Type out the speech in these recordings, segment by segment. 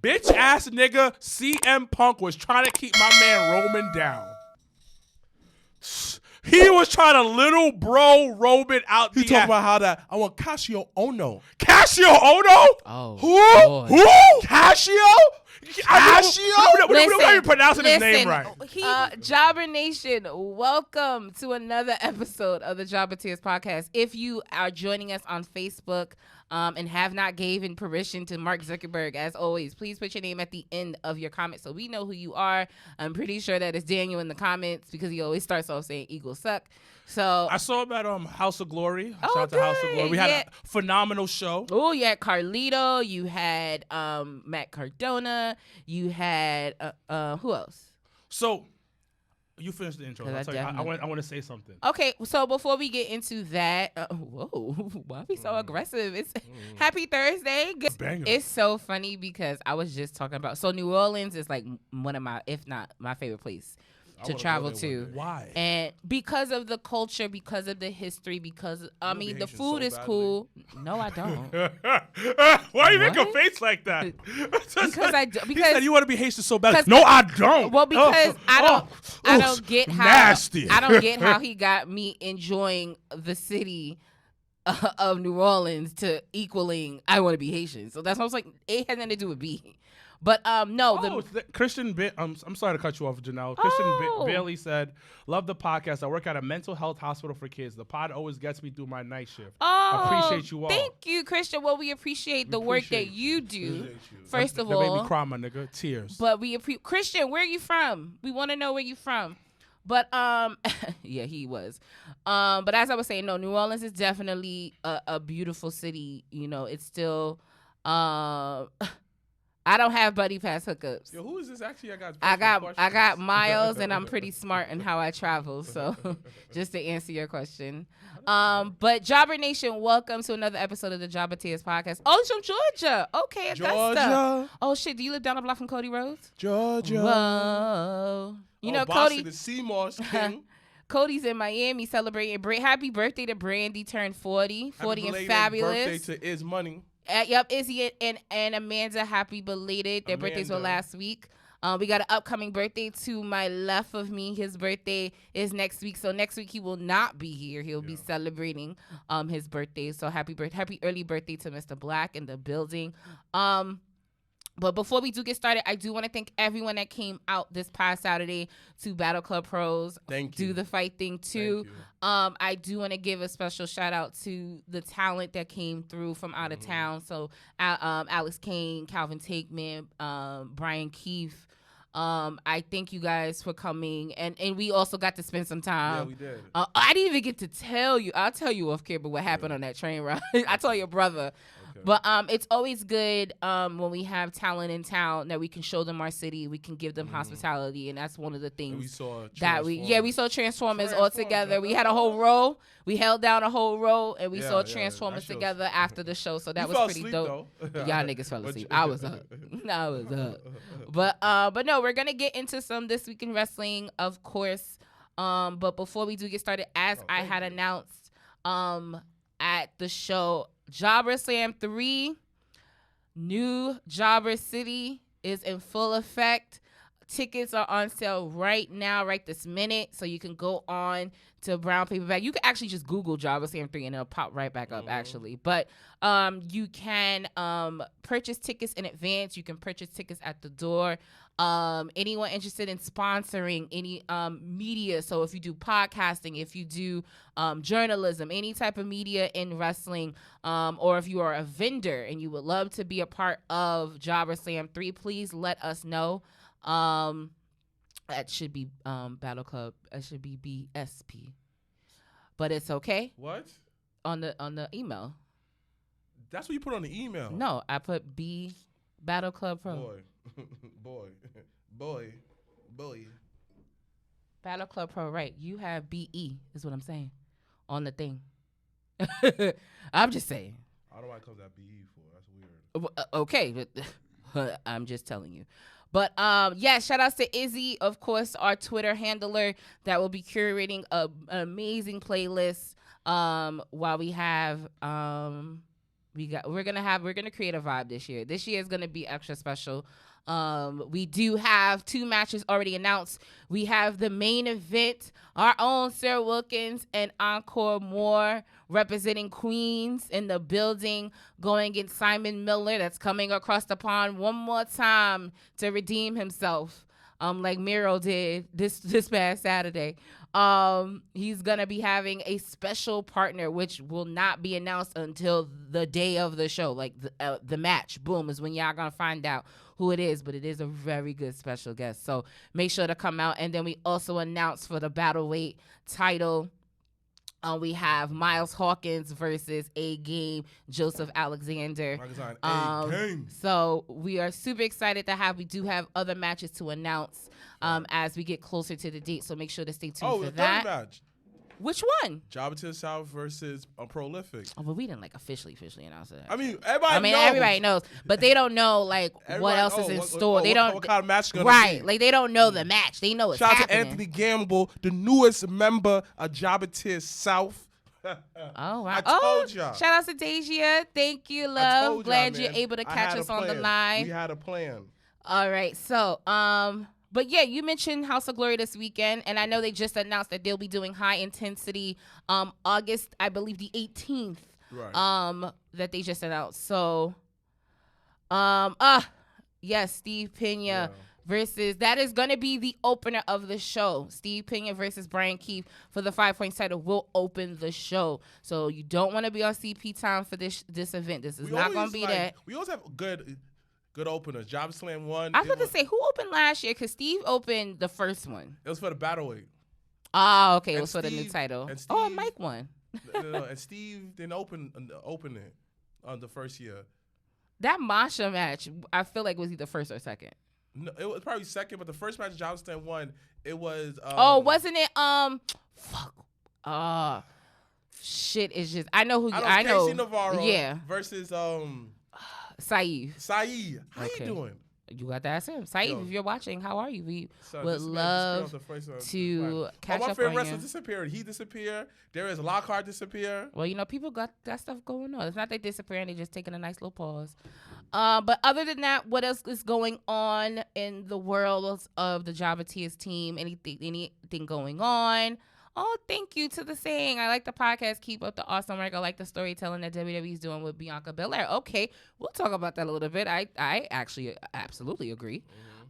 Bitch ass nigga CM Punk was trying to keep my man Roman down. He was trying to little bro Roman out. He talking about how that I want Kazuchika Ono. Kazuchika Ono? Oh, who? boy. Who? Kazuchika? We're not even pronouncing his name right. Jobber Nation, welcome to another episode of the Jobbertears podcast. If you are joining us on Facebook and have not given permission to Mark Zuckerberg, as always, please put your name at the end of your comment so we know who you are. I'm pretty sure that it's Daniel in the comments because he always starts off saying Eagles suck. So I saw him at House of Glory. Shout out to House of Glory. We had a phenomenal show. Oh, you had Carlito. You had Matt Cardona. You had who else? So you finished the intro. I'll tell you, I want to say something. Okay, so before we get into that, whoa, why are we so aggressive? It's Happy Thursday. Banger. It's so funny because I was just talking about, so New Orleans is like one of my, if not my favorite place to travel to. Why? And because of the culture, because of the history, because I mean the food is cool. No, I don't. Why you make a face like that? Because he said you want to be Haitian so bad. No, I don't. Well, because I don't get how nasty. I don't get how he got me enjoying the city of New Orleans to equaling I want to be Haitian. So that's why I was like, it has nothing to do with me. But no. Christian, I'm sorry to cut you off, Janelle. Christian Bailey said, "Love the podcast. I work at a mental health hospital for kids. The pod always gets me through my night shift. Appreciate you all. Thank you, Christian. Well, we appreciate the work that you do. First of all, that made me cry, my nigga. Tears. But we appreciate Christian. Where are you from? We want to know where you from. But yeah, he was. But as I was saying, no, New Orleans is definitely a beautiful city. You know, it's still. I don't have buddy pass hookups. Yo, who is this actually? I got Miles, and I'm pretty smart in how I travel. So, just to answer your question, but Jobber Nation, welcome to another episode of the Jobbertears podcast. Oh, it's from Georgia. Okay, Augusta. Oh shit, do you live down the block from Cody Rhodes? Georgia. Whoa. You know, Boston, Cody. the Seymour's king. Cody's in Miami celebrating. Happy birthday to Brandy, turned 40. 40 and fabulous. Birthday to Is Money. Yep, Izzy and Amanda, happy belated. Their birthdays were last week. We got an upcoming birthday to my left of me. His birthday is next week. So next week he will not be here. He'll be celebrating his birthday. So happy early birthday to MrBlacc in the building. But before we do get started, I do want to thank everyone that came out this past Saturday to Battle Club Pros. Thank you. Do the fight thing too. I do want to give a special shout out to the talent that came through from out of town. So Alex Kane, Calvin Takeman, Brian Keefe. I thank you guys for coming, and we also got to spend some time. Yeah, we did. I didn't even get to tell you. I'll tell you off camera what happened on that train ride. I told your brother. But it's always good when we have talent in town that we can show them our city, we can give them hospitality, and that's one of the things we saw Transformers all together. We had a whole row. We held down a whole row, and we saw Transformers together after the show. So that was pretty dope. Y'all niggas fell asleep. I was up. But no, we're gonna get into some This Week in Wrestling, of course. But before we do get started, as I had announced at the show, Jobber Slam 3, New Jobber City is in full effect. Tickets are on sale right now, right this minute. So you can go on to Brown Paperback. You can actually just Google Jobber Slam 3 and it'll pop right back up, actually. But you can purchase tickets in advance. You can purchase tickets at the door. Anyone interested in sponsoring any media, so if you do podcasting, if you do journalism, any type of media in wrestling, or if you are a vendor and you would love to be a part of Jobber Slam 3, please let us know. That should be Battle Club. That should be BSP, but it's okay. What? On the email. That's what you put on the email. No, I put B Battle Club Pro. Boy. Battle Club Pro, right? You have BE, is what I'm saying, on the thing. I'm just saying. I don't know why it comes out BE for. That's weird. Okay, but I'm just telling you. But yeah, shout outs to Izzy, of course, our Twitter handler that will be curating an amazing playlist while we have We're gonna create a vibe this year. This year is gonna be extra special. We do have 2 matches already announced. We have the main event, our own Sarah Wilkins and Encore Moore representing Queens in the building, going against Simon Miller, that's coming across the pond one more time to redeem himself, like Miro did this past Saturday. He's gonna be having a special partner, which will not be announced until the day of the show. Like the match, boom, is when y'all gonna find out who it is. But it is a very good special guest, so make sure to come out. And then we also announced for the Battleweight title, we have Miles Hawkins versus A-Game Joseph Alexander. So we are super excited to have. We do have other matches to announce as we get closer to the date. So make sure to stay tuned for that. Match. Which one? Jobbertears South versus Prolific. Oh, but we didn't officially announce it. I mean, everybody knows, but they don't know what else is in store. They don't. What kind of match gonna be. Like they don't know the match. They know it's happening. Shout out to Anthony Gamble, the newest member of Jobbertears South. Oh, wow. I told y'all. Shout out to Deja. Thank you, love. Glad you're able to catch us on the line. We had a plan. All right, so but yeah, you mentioned House of Glory this weekend, and I know they just announced that they'll be doing High Intensity August, I believe the 18th. Right. That they just announced. So yes, Steve Pena versus, that is going to be the opener of the show. Steve Pena versus Brian Keith for the 5 Points title will open the show. So you don't want to be on CP time for this event. This is not going to be that. We always have good openers. Job Slam 1. I was about to say, who opened last year? Because Steve opened the first one. It was for the Battleweight. Oh, okay. It was for the new title. And Mike won. No, and Steve didn't open it on the first year. That Masha match, I feel like was either first or second. No, it was probably second, but the first match Job Slam won, it was. Wasn't it? Fuck. Shit. It's just I know who I know. Casey Navarro versus Saeed. Saeed, how you doing? You got to ask him. Saeed, if you're watching, how are you? We would love to catch up on you. My favorite wrestler disappeared. He disappeared. There is Lockhart disappear. Well, people got stuff going on. It's not they disappearing. They just taking a nice little pause. But other than that, what else is going on in the world of the Jobbertears team? Anything going on? Oh, thank you to the saying. I like the podcast. Keep up the awesome work. I like the storytelling that WWE is doing with Bianca Belair. Okay, we'll talk about that a little bit. I actually absolutely agree.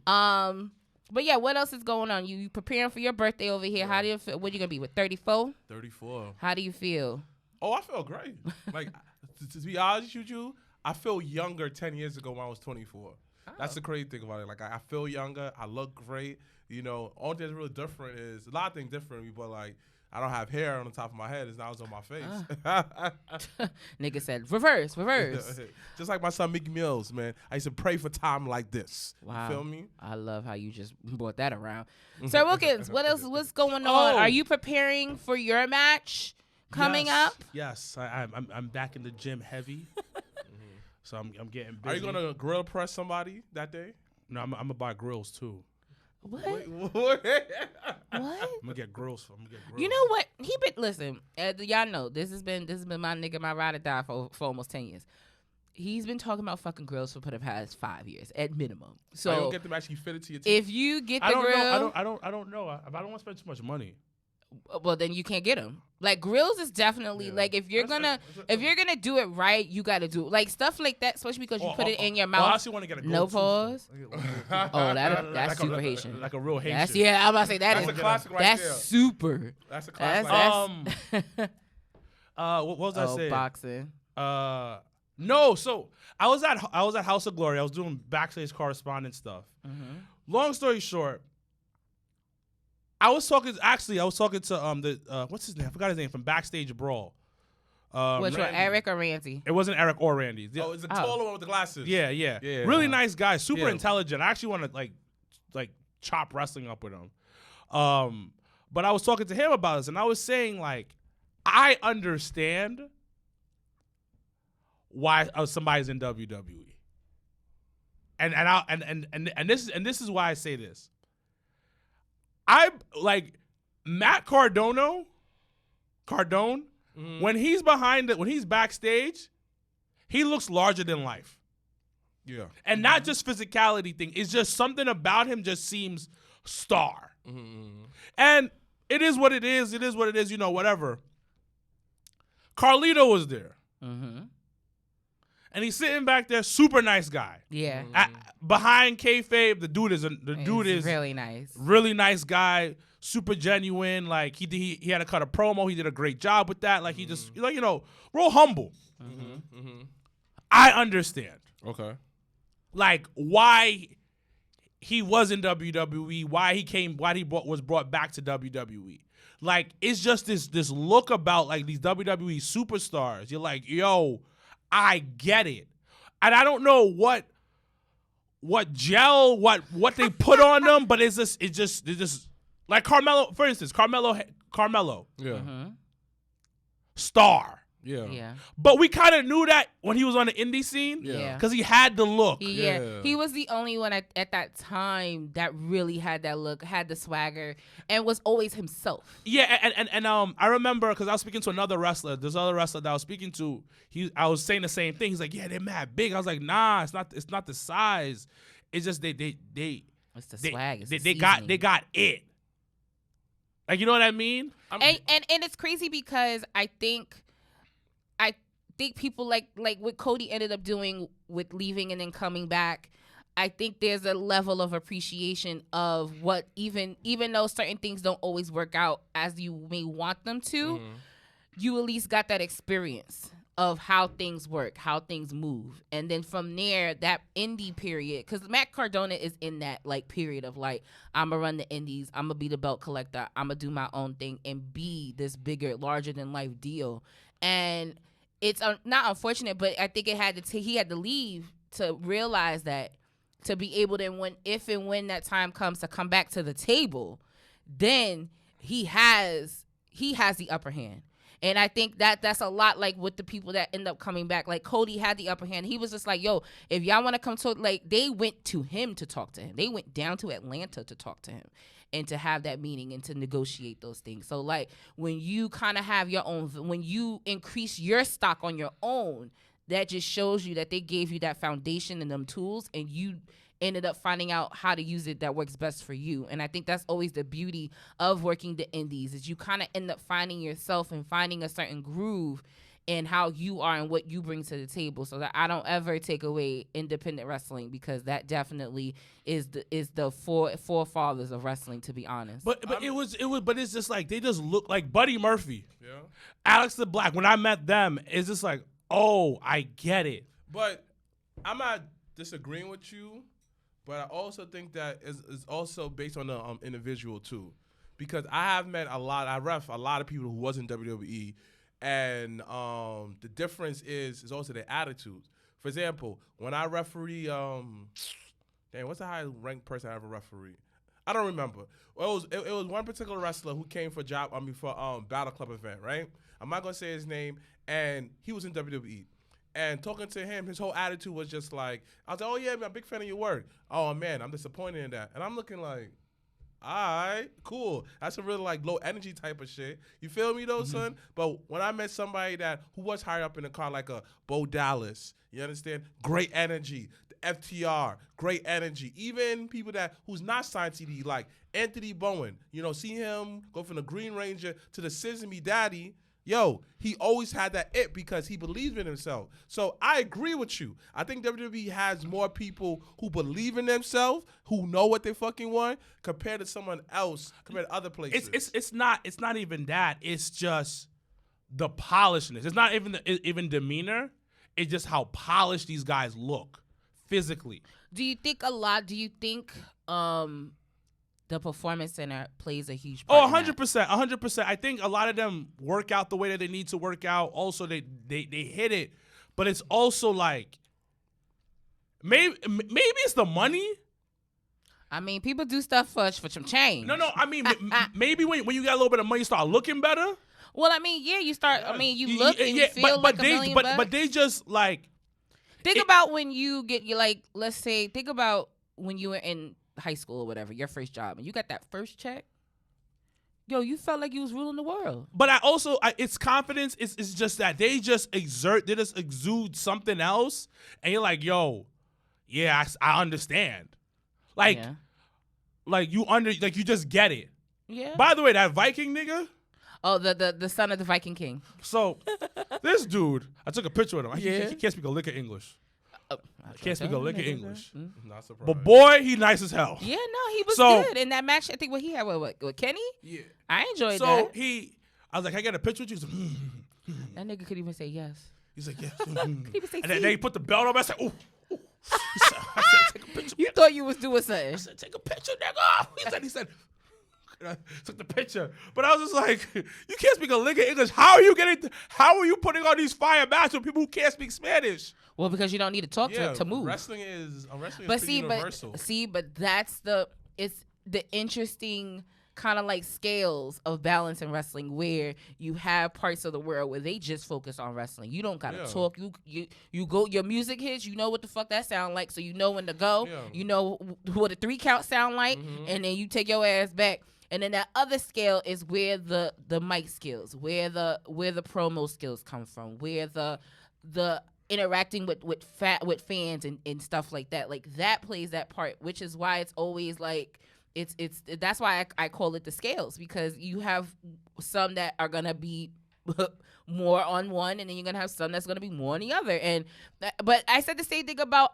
Mm-hmm. But yeah, what else is going on? You preparing for your birthday over here? How do you feel? What are you gonna be with 34? 34. How do you feel? Oh, I feel great. Like to be honest with you, I feel younger 10 years ago when I was 24. Oh. That's the crazy thing about it. Like I feel younger. I look great. You know, only thing that's really different is a lot of things different, but like I don't have hair on the top of my head. It's now on my face. Nigga said reverse. Just like my son Mickey Mills, man. I used to pray for time like this. Wow. You feel me? I love how you just brought that around. Sir Wilkins, what's going on? Are you preparing for your match coming up? Yes, I'm back in the gym heavy. So I'm getting busy. Are you gonna grill press somebody that day? No, I'm gonna buy grills too. What? What? I'm gonna get grills. You know what? Listen. Y'all know this has been my nigga, my ride or die for almost 10 years. He's been talking about fucking grills for the past 5 years at minimum. So I don't get them actually fitted to your team. If you get the grill, I don't know. I don't want to spend too much money. Well, then you can't get them. Like grills is definitely like if you're gonna do it right, you got to do it. Like stuff like that, especially because you put it in your mouth. I actually want to get a gold no pause. That's like super Haitian. Like a real Haitian. I'm about to say that's a classic right that's there. super. That's a classic. What was I saying? Boxing. No. So I was at House of Glory. I was doing backstage correspondence stuff. Mm-hmm. Long story short. I was talking to the what's his name? I forgot his name from Backstage Brawl. Which one, Eric or Randy? It wasn't Eric or Randy. Oh, it's the taller one with the glasses. Yeah. Really nice guy, super intelligent. I actually want to like chop wrestling up with him. But I was talking to him about this, and I was saying like, I understand why somebody's in WWE, and this is why I say this. I like Matt Cardone, when he's backstage, he looks larger than life. Yeah. And not just physicality thing. It's just something about him just seems star. And it is what it is. It is what it is, whatever. Carlito was there. And he's sitting back there, super nice guy. Yeah. Behind kayfabe, the dude is really nice. Really nice guy, super genuine. Like he had to cut a promo. He did a great job with that. Like he just real humble. I understand. Okay. Like why he was in WWE, why he was brought back to WWE. Like it's just this look about like these WWE superstars. You're like, yo, I get it. And I don't know what gel, what they put on them, but it's just like Carmelo, for instance, Carmelo, Yeah. star. Yeah. But we kind of knew that when he was on the indie scene. Yeah. Because he had the look. He was the only one at that time that really had that look, had the swagger, and was always himself. Yeah, and I remember because I was speaking to another wrestler. This other wrestler that I was speaking to, I was saying the same thing. He's like, yeah, they're mad big. I was like, nah, it's not the size. It's just they It's the swag. It's they got it. Like, you know what I mean? And it's crazy because I think people like what Cody ended up doing with leaving and then coming back. I think there's a level of appreciation of what even though certain things don't always work out as you may want them to, you at least got that experience of how things work, how things move. And then from there, that indie period, because Matt Cardona is in that like period of like, I'm going to run the indies, I'm going to be the belt collector, I'm going to do my own thing and be this bigger, larger than life deal. And it's not unfortunate, but I think he had to leave to realize that, to be able to, if and when that time comes to come back to the table, then he has the upper hand. And I think that's a lot like with the people that end up coming back. Like Cody had the upper hand. He was just like, yo, if y'all want to come to, like, they went to him to talk to him. They went down to Atlanta to talk to him and to have that meeting and to negotiate those things. So like when you kind of have your own, when you increase your stock on your own, that just shows you that they gave you that foundation and them tools, and you ended up finding out how to use it that works best for you. And I think that's always the beauty of working the indies, is you kind of end up finding yourself and finding a certain groove in how you are and what you bring to the table, so that I don't ever take away independent wrestling, because that definitely is the forefathers of wrestling, to be honest. But it's just like they just look like Buddy Murphy, Yeah. Alex the Black. When I met them, it's just like, oh, I get it. But I'm not disagreeing with you, but I also think that is also based on the individual too, because I have met I ref a lot of people who wasn't WWE. And the difference is also their attitudes. For example, when I referee, what's the highest ranked person I ever referee? I don't remember. Well, it was one particular wrestler who came for Battle Club event, right? I'm not gonna say his name, and he was in WWE. And talking to him, his whole attitude was just like, I was like, oh yeah, I'm a big fan of your work. Oh man, I'm disappointed in that. And I'm looking like, all right, cool. That's a really like low energy type of shit. You feel me though, son? But when I met somebody who was higher up in the car, like a Bo Dallas, you understand? Great energy. The FTR, great energy. Even people who's not signed CD, like Anthony Bowen. See him go from the Green Ranger to the Sesame Daddy. Yo, he always had that it because he believes in himself. So I agree with you. I think WWE has more people who believe in themselves, who know what they fucking want, compared to someone else, compared to other places. It's not even that. It's just the polishedness. It's not even demeanor. It's just how polished these guys look physically. Do you think the Performance Center plays a huge part? 100%, 100%. I think a lot of them work out the way that they need to work out. Also, they hit it, but it's also like maybe it's the money. I mean, people do stuff for some change. No. I mean, maybe when you got a little bit of money, you start looking better. Well, I mean, yeah, you start. I mean, you look and you feel like $1 million bucks. But they just like think about when you get let's say, think about when you were in high school or whatever, your first job, and you got that first check, Yo, you felt like you was ruling the world. But it's confidence. It's just that they just exude something else, and you're like, yo, yeah, I understand. Like, Yeah. like you just get it. Yeah. By the way, that Viking nigga. Oh, the son of the Viking King. So this dude, I took a picture with him. Yeah. He can't speak a lick of English. Can't speak a lick of English. Not surprised. But boy, he nice as hell. Yeah, no, he was So- good in that match. I think what he had with Kenny. Yeah. I enjoyed So that. I was like, I got a picture with you. He's like, That nigga could even say yes. He's like, yeah. He say And then see. they put the belt on. I said, ooh. I said, take a picture. You thought you was doing something. I said, take a picture, nigga. He said, I took the picture. But I was just like, you can't speak a lick of English. How are you putting on these fire matches with people who can't speak Spanish? Well, because you don't need to talk to move. Wrestling is But pretty universal. but that's the interesting kind of like scales of balance in wrestling, where you have parts of the world where they just focus on wrestling. You don't gotta talk. You go. Your music hits. You know what the fuck that sound like, so you know when to go. Yeah. You know what a 3 count sound like, and then you take your ass back. And then that other scale is where the mic skills, where the promo skills come from, where the interacting with fans and stuff like that. Like that plays that part, which is why it's always like that's why I call it the scales, because you have some that are gonna be more on one, and then you're gonna have some that's gonna be more on the other. And but I said the same thing about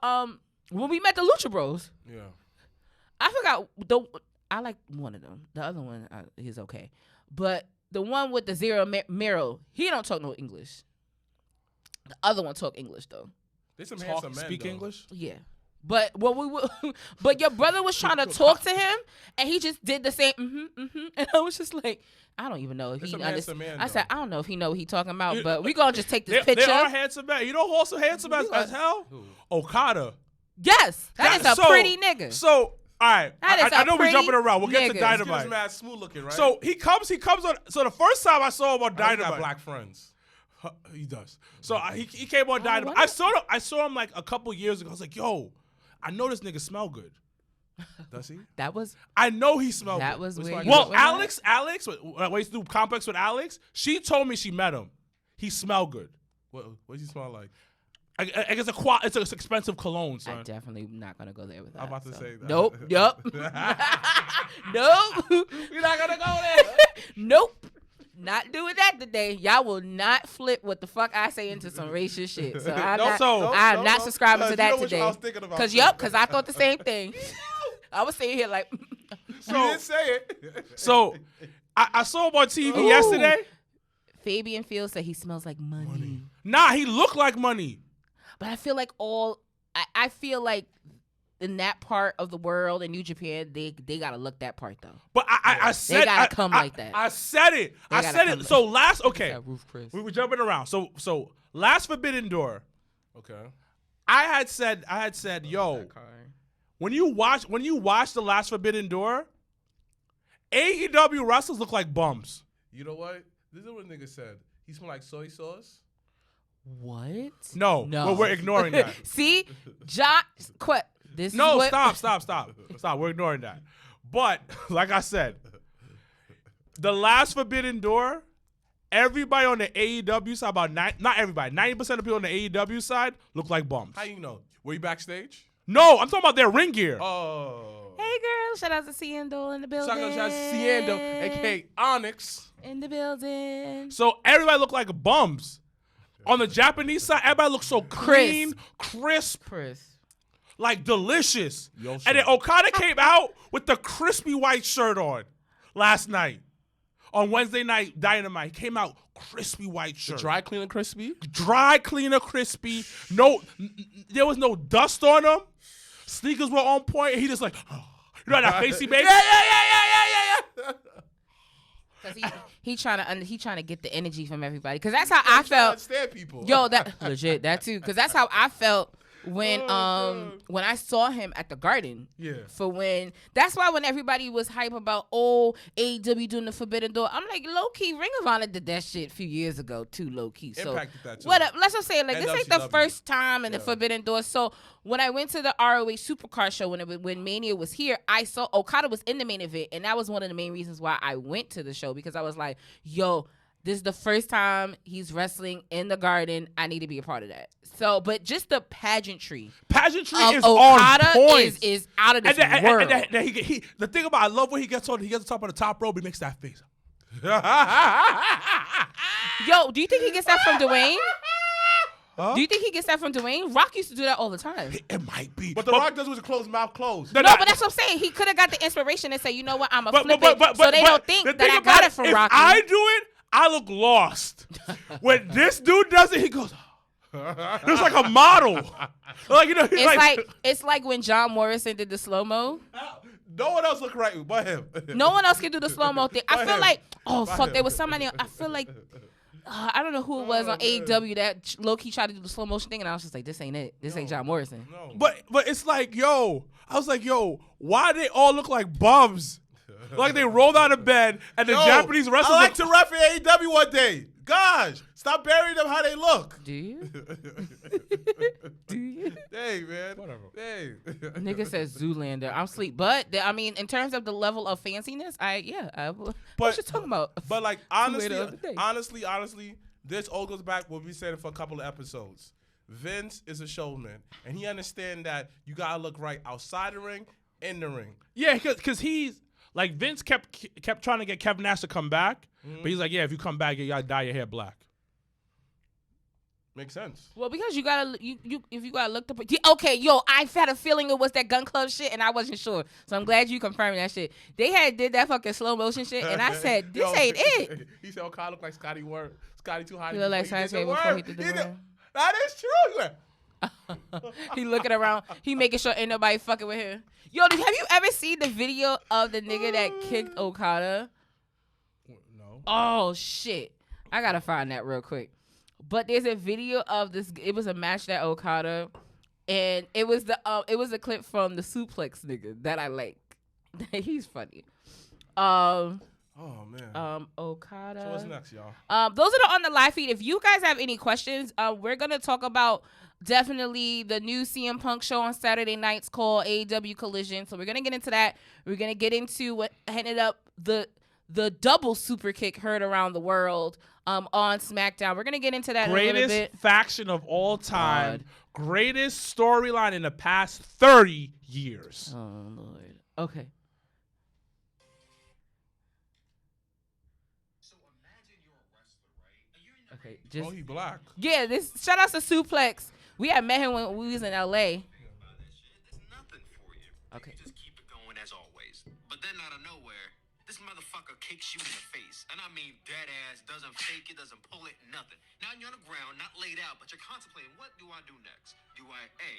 when we met the Lucha Bros. Yeah. I forgot I like one of them. The other one is okay, but the one with the Zero Miro, he don't talk no English. The other one talk English though. They some handsome men. Speak though. English? Yeah. But but your brother was trying to talk to him, and he just did the same and I was just like, I don't even know if he understands. I said, I don't know if he know what he talking about, but we gonna just take this picture. They are handsome men. You know who also handsome as hell? Who? Okada. Yes, that is a pretty nigga. So all right, I know we're jumping around. We'll get to nigga. Dynamite. He's mad smooth looking, right? So he comes on. So the first time I saw him on I Dynamite, got black friends. he does. So he came on Dynamite. I saw him like a couple years ago. I was like, yo, I know this nigga smell good. Does he? That was I know he smelled that good. was Which where one? you Well, went. Alex, when I used to do Complex with Alex, she told me she met him. He smelled good. What does he smell like? I guess it's an expensive cologne, I'm son. definitely not gonna go there with that. I'm about to say that. Nope. Yup. Nope. We're not gonna go there. Nope. Not doing that today. Y'all will not flip what the fuck I say into some racist shit. So I'm not subscribing to that today. I was thinking about. Because I thought the same thing. I was sitting here like, You didn't say it. So I saw him on TV yesterday. Fabian Fields said he smells like money. Nah, he looked like money. But I feel like I feel like in that part of the world in New Japan, they gotta look that part though. But I said They gotta come like that. I said it. I said it. So last Roof Chris. we were jumping around. So last Forbidden Door, Okay. I had said, yo, when you watch the last Forbidden Door, AEW wrestlers look like bums. You know what? This is what a nigga said. He smell like soy sauce. What? No. We're ignoring that. See, John, quit. This No, is what, stop. We're ignoring that. But like I said, the last Forbidden Door, everybody on the AEW side, not everybody, 90% of people on the AEW side look like bums. How you know? Were you backstage? No, I'm talking about their ring gear. Oh. Hey girl, shout out to Ciendo in the building. Shout out to Ciendo, aka Onyx. In the building. So everybody look like bums. On the Japanese side, everybody looks so clean, crisp, Chris. like delicious. Yo, And then Okada came out with the crispy white shirt on last night. On Wednesday night Dynamite, he came out crispy white shirt. Dry clean and crispy. Dry cleaner, crispy. No, there was no dust on him. Sneakers were on point. And he just like, you know that face he made? Yeah. Cause he trying to get the energy from everybody. Cause that's how I felt. Understand people. Yo, that legit that too. Cause that's how I felt when I saw him at the Garden. Yeah. That's why when everybody was hype about AEW doing the Forbidden Door, I'm like, low key, Ring of Honor did that shit a few years ago too, low key. So Impacted that too. let's just say, like, this ain't the WCW. first time in the Forbidden Door. So when I went to the ROH Supercard show when Mania was here, I saw Okada was in the main event, and that was one of the main reasons why I went to the show, because I was like, yo, this is the first time he's wrestling in the Garden. I need to be a part of that. So, but just the pageantry of is on point. is out of this And world. the thing about, I love when he gets on top of the top rope, he makes that face. Yo, do you think he gets that from Dwayne? Huh? Do you think he gets that from Dwayne? Rock used to do that all the time. It might be. But The Rock does with a closed mouth closed. No, but that's what I'm saying. He could have got the inspiration and say, you know what, I'm a flip it, so they don't think the that thing I got it from if Rocky. I do it, I look lost. When this dude does it, he goes, it's like a model. Like, you know, It's like when John Morrison did the slow-mo. No one else look right but him. No one else can do the slow-mo thing. I feel him. like, oh, By fuck, him. there was somebody else. I feel like, I don't know who it was on AEW that low-key tried to do the slow motion thing, and I was just like, this ain't it. This ain't John Morrison. No. but it's like, I was like, why they all look like bums? Like they rolled out of bed and the Japanese wrestlers. I like to ref in AEW one day. Gosh, stop burying them how they look. Do you? Do you? Hey, man. Whatever. Hey. Nigga says Zoolander. I'm sleep. But, I mean, in terms of the level of fanciness, what you talking about? But like the other day. honestly, this all goes back what we said for a couple of episodes. Vince is a showman, and he understands that you gotta look right outside the ring, in the ring. Yeah, because he's like, Vince kept trying to get Kevin Nash to come back, but he's like, yeah, if you come back, you gotta dye your hair black. Makes sense. Well, because you gotta, if you gotta look the. Okay, yo, I had a feeling it was that Gun Club shit, and I wasn't sure. So I'm glad you confirmed that shit. They did that fucking slow motion shit, and I said, this ain't it. He said, "Okada look like Scotty Word. Scotty too hot." He look like Scotty before he did the word. That is true. He went, He looking around. He making sure ain't nobody fucking with him. Yo, have you ever seen the video of the nigga that kicked Okada? No. Oh shit! I gotta find that real quick. But there's a video of this. It was a match that Okada, and it was a clip from the suplex nigga that I like. He's funny. Oh man. Okada. So what's next, y'all? Those are on the live feed. If you guys have any questions, we're gonna talk about definitely the new CM Punk show on Saturday nights called AEW Collision. So we're gonna get into that. We're gonna get into what ended up the double super kick heard around the world on SmackDown. We're gonna get into that in a little bit. Greatest faction of all time. Greatest storyline in the past 30 years. Oh Lord. Okay. Okay, just He black. yeah. This shout out to Suplex. We had met him when we was in LA. There's nothing for you. Okay. You just keep it going as always. But then out of nowhere, this motherfucker kicks you in the face. And I mean dead ass, doesn't fake it, doesn't pull it, nothing. Now you're on the ground, not laid out, but you're contemplating, what do I do next? Do I A,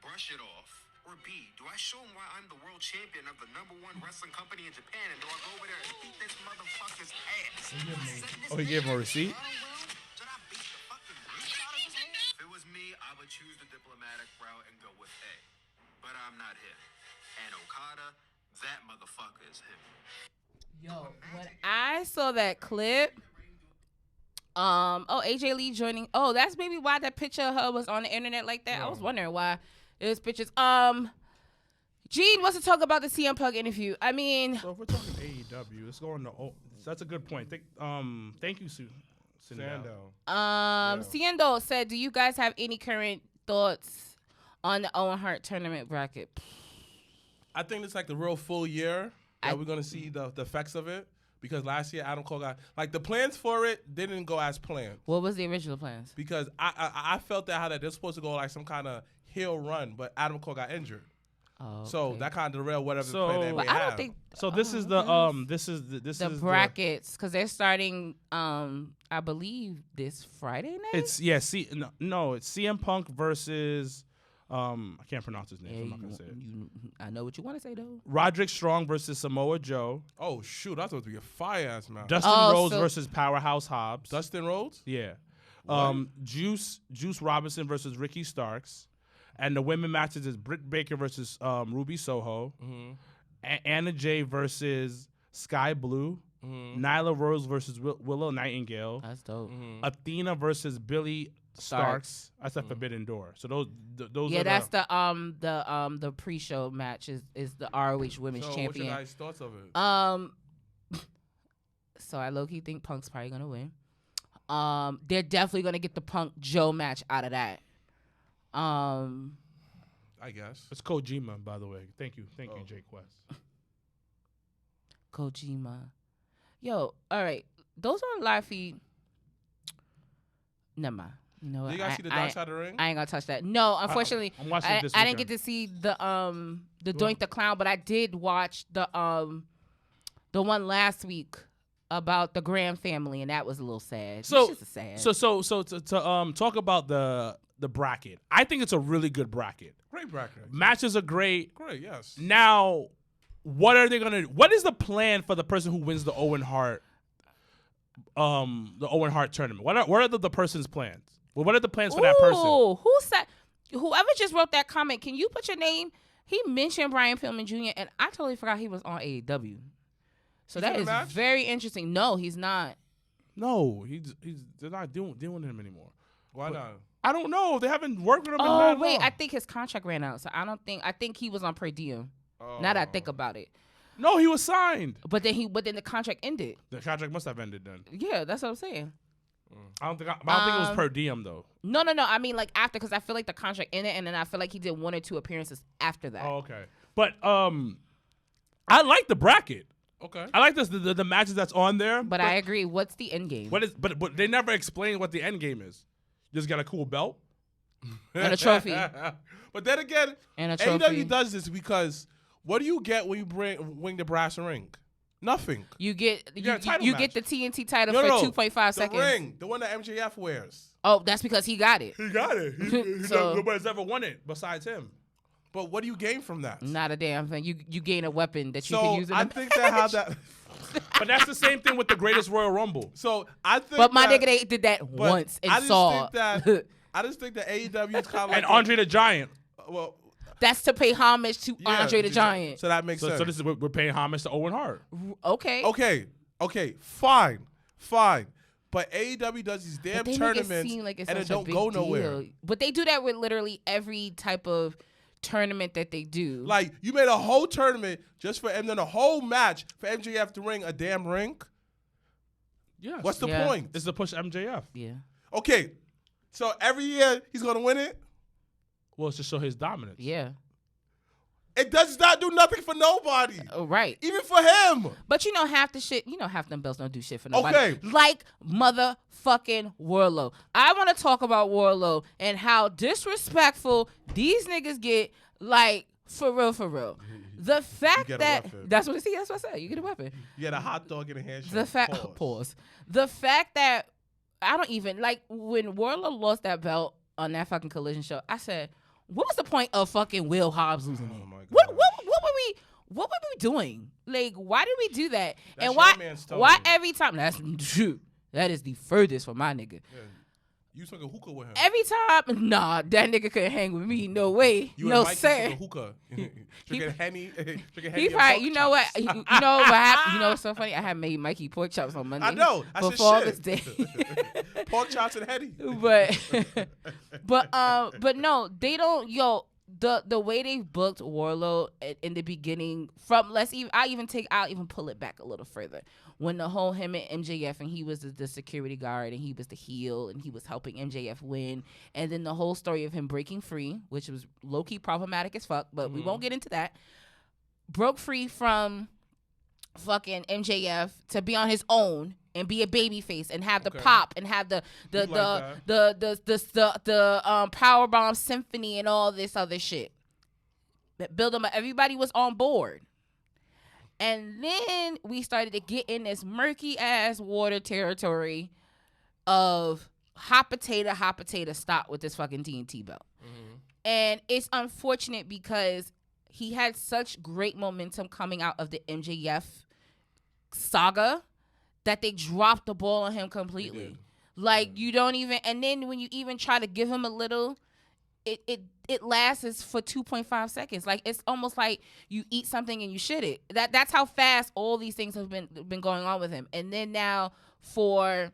brush it off, or B, do I show him why I'm the world champion of the #1 wrestling company in Japan, and do I go over there and beat this motherfucker's ass? Oh, he gave him a receipt? Should I beat the fucking brakes out of his ass? If it was me, I would choose the diplomatic route and go with A. But I'm not him. And Okada, that motherfucker is him. Yo, when I saw that clip, AJ Lee joining. Oh, that's maybe why that picture of her was on the internet like that. I was wondering why it was pictures. Gene wants to talk about the CM Punk interview. I mean, So if we're talking AEW, let's go on to. That's a good point. Thank you, Sando. Siendo said, "Do you guys have any current thoughts on the Owen Hart tournament bracket?" I think it's like the real full year that we're gonna see the effects of it, because last year Adam Cole got like the plans for it didn't go as planned, What was the original plans? because I felt that how that they're supposed to go like some kind of heel run, but Adam Cole got injured, Oh, so okay. that kind of derailed whatever So- plan they But may I have. don't think So this is the the brackets, because they're starting. I believe this Friday night. It's it's CM Punk versus I can't pronounce his name. So I'm not gonna say it. I know what you want to say though. Roderick Strong versus Samoa Joe. Oh shoot, that's supposed to be a fire ass match. Dustin Oh, Rhodes so- versus Powerhouse Hobbs. Dustin Rhodes. Yeah. What? Juice Robinson versus Ricky Starks. And the women matches is Britt Baker versus Ruby Soho, Anna Jay versus Sky Blue, Nyla Rose versus Willow Nightingale. That's dope. Athena versus Billy Starks. That's a Forbidden Door. So those Yeah, are that's the pre-show match is the ROH Women's Champion. What's your guys' thoughts of it? So I low-key think Punk's probably gonna win. They're definitely gonna get the Punk Joe match out of that. I guess. It's Kojima, by the way. Thank you, Jake West. Kojima. Yo, all right. Those on live feed. Never mind. You know what? You guys see the Dark Side of the Ring? I ain't gonna touch that. No, unfortunately, I'm watching it this I didn't weekend. get to see the Doink the Clown, but I did watch the one last week about the Graham family, and that was a little sad. So it's just sad. So to talk about the bracket, I think it's a really good bracket. Great bracket. Matches are great. Great, yes. Now, what are they gonna? What is the plan for the person who wins the Owen Hart tournament? What are the person's plans? Well, what are the plans for that person? Who said? Whoever just wrote that comment, can you put your name? He mentioned Brian Pillman Jr. and I totally forgot he was on AEW. So that is very interesting. No, he's not. No, they're not doing him anymore. Why not? I don't know. They haven't worked with him. Oh in wait, long. I think his contract ran out, so I think he was on per diem. Oh. Now that I think about it, No, he was signed. but then the contract ended. The contract must have ended then. Yeah, that's what I'm saying. I don't think it was per diem though. No. I mean like after, because I feel like the contract ended, and then I feel like he did 1 or 2 appearances after that. Oh, okay. But I like the bracket. Okay. I like the matches that's on there. But I agree. What's the end game? But they never explain what the end game is. You just got a cool belt And a trophy. But then again, And a trophy. AEW does this because what do you get when you win the brass ring? Nothing. You get You get a title you match. get the TNT title No, for 2.5 the seconds. ring, the one that MJF wears. Oh, that's because he got it. He got it. So- Nobody's ever won it besides him. But what do you gain from that? Not a damn thing. You gain a weapon that you So can use in I the think that how that. But that's the same thing with the Greatest Royal Rumble. So I think. But my that, nigga, they did that but once and I just saw. think that. I just think that AEW is kind of like. And Andre the Giant. Well, That's to pay homage to yeah, Andre the Giant. So that makes So sense. this is we're paying homage to Owen Hart. Okay. Okay, fine. But AEW does these damn But they make it tournaments seem like it's and such it a don't big go nowhere. deal. But they do that with literally every type of tournament that they do. Like, you made a whole tournament just for, and then a whole match for MJF to ring a damn ring? Yes. What's the Yeah. point? It's to push MJF. Yeah. Okay, so every year he's going to win it? Well, it's to show his dominance. Yeah. It does not do nothing for nobody. Oh, right. Even for him. But half the shit, half them belts don't do shit for nobody. Okay. Like motherfucking Warlords. I want to talk about Warlords and how disrespectful these niggas get, like, for real. The fact get a that weapon. that's what I said. You get a weapon. You get a hot dog in a handshake. The fact The fact that I don't even like when Warlord lost that belt on that fucking Collision show, I said, what was the point of fucking Will Hobbs losing it? Oh my God. What were we doing? Like, why did we do that? That's And your man's Tony. why every time? That's true. That is the furthest from my nigga. Yeah. You took a hookah with him. Every time, nah, that nigga couldn't hang with me. No way. You No and Mike sir. took a hookah. Drinking Henny. He probably, you know what? You know what happened? You know what's so funny? I had made Mikey pork chops on Monday. I know. That's before his this shit. day. Pork chops and Henny. but no, they don't. Yo, the way they booked Warlord in the beginning, I'll even pull it back a little further. When the whole him and MJF, and he was the security guard, and he was the heel, and he was helping MJF win, and then the whole story of him breaking free, which was low key problematic as fuck, but we won't get into that. Broke free from fucking MJF to be on his own and be a babyface and have the pop and have the Powerbomb Symphony and all this other shit. That build them up. Everybody was on board. And then we started to get in this murky ass water territory of hot potato, stop with this fucking TNT belt. And it's unfortunate because he had such great momentum coming out of the MJF saga that they dropped the ball on him completely. Like, you don't even, and then when you even try to give him a little, it lasts for 2.5 seconds. Like, it's almost like you eat something and you shit it. That's how fast all these things have been going on with him. And then now for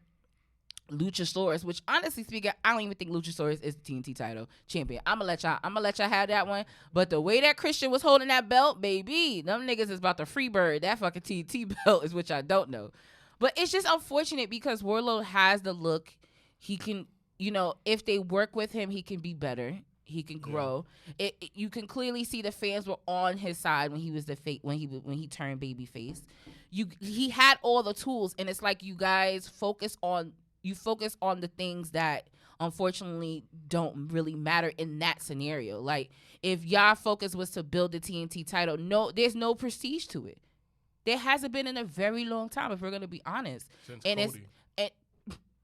Luchasaurus, which honestly speaking, I don't even think Luchasaurus is the TNT title champion. I'm gonna let y'all have that one. But the way that Christian was holding that belt, baby, them niggas is about to free bird that fucking TNT belt, is which I don't know. But it's just unfortunate because Warlord has the look. He can, if they work with him, he can be better. He can grow. You can clearly see the fans were on his side when he was when he turned babyface. He had all the tools, and it's like you guys focus on the things that unfortunately don't really matter in that scenario. Like, if y'all focus was to build the TNT title, there's no prestige to it. There hasn't been in a very long time, if we're gonna be honest. Since and Cody.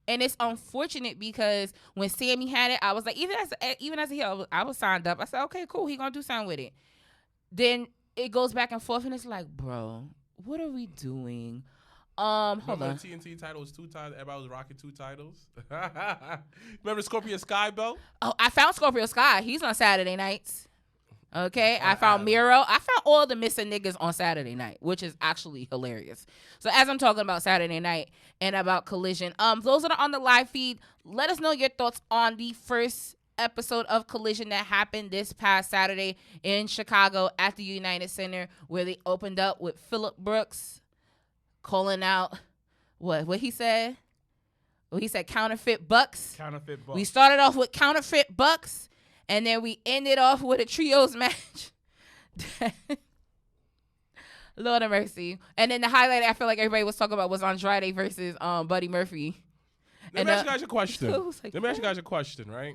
And it's unfortunate because when Sammy had it, I was like, even as a heel, I was signed up. I said, okay, cool, he gonna do something with it. Then it goes back and forth, and it's like, bro, what are we doing? Hold on. The TNT title was 2 times. Everybody was rocking 2 titles. Remember Scorpio Sky belt? Oh, I found Scorpio Sky. He's on Saturday nights. Okay, I found Miro. I found all the missing niggas on Saturday night, which is actually hilarious. So as I'm talking about Saturday night and about Collision, those that are on the live feed, let us know your thoughts on the first episode of Collision that happened this past Saturday in Chicago at the United Center, where they opened up with Phillip Brooks calling out what he said. Well, he said counterfeit bucks. Counterfeit bucks. We started off with counterfeit bucks. And then we ended off with a trios match. Lord have mercy. And then the highlight I feel like everybody was talking about was Andrade versus Buddy Murphy. Let me ask you guys a question. Like, Let me ask you guys a question, right?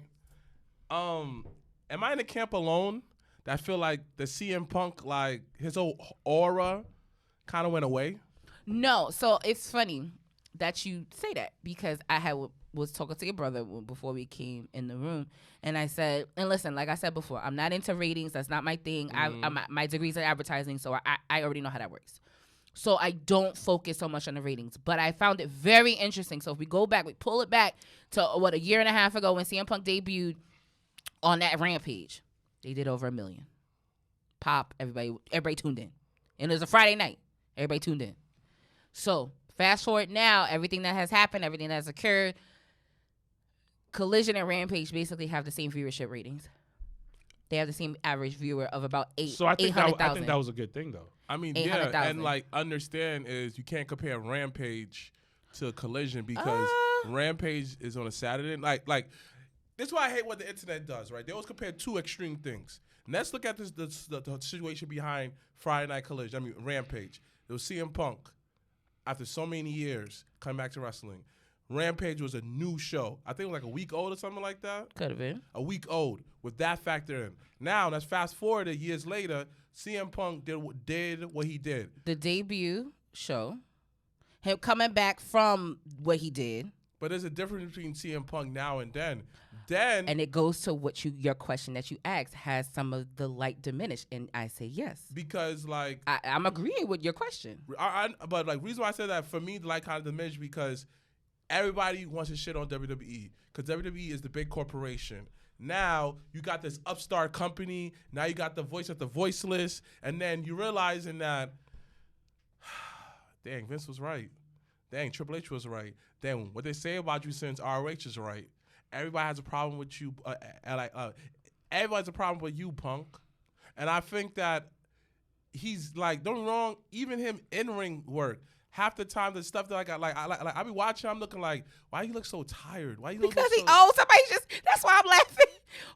Am I in the camp alone that feel like the CM Punk, like, his whole aura kind of went away? No. So it's funny that you say that, because I was talking to your brother before we came in the room, and I said, and listen, like I said before, I'm not into ratings. That's not my thing. My degree's in advertising, so I already know how that works. So I don't focus so much on the ratings, but I found it very interesting. So if we go back, we pull it back to a year and a half ago when CM Punk debuted on that Rampage, they did over 1 million. Pop, everybody tuned in, and it was a Friday night. Everybody tuned in. So fast forward now, everything that has happened, everything that has occurred, Collision and Rampage basically have the same viewership ratings. They have the same average viewer of about 800,000. So I think that was a good thing, though. I mean, yeah, and like understand is you can't compare Rampage to Collision because Rampage is on a Saturday. Like this is why I hate what the internet does, right? They always compare 2 extreme things. And let's look at the situation behind Friday Night Collision. I mean, Rampage. It was CM Punk after so many years coming back to wrestling. Rampage was a new show. I think it was like a week old or something like that. Could have been. A week old with that factor in. Now, let's fast forward years later, CM Punk did what he did. The debut show, him coming back from what he did. But there's a difference between CM Punk now and then. And it goes to your question that you asked, has some of the light diminished? And I say yes. Because like I'm agreeing with your question. But like reason why I said that, for me, the light kind of diminished because everybody wants to shit on WWE because WWE is the big corporation. Now you got this upstart company. Now you got the voice of the voiceless, and then you realizing that, dang, Vince was right. Dang, Triple H was right. Dang, what they say about you since ROH is right. Everybody has a problem with you. Everybody has a problem with you, Punk. And I think that he's like, don't get me wrong, even him in ring work. Half the time, the stuff that I got, I be watching, I'm looking like, why you look so tired? Why you look because so he owes somebody that's why I'm laughing.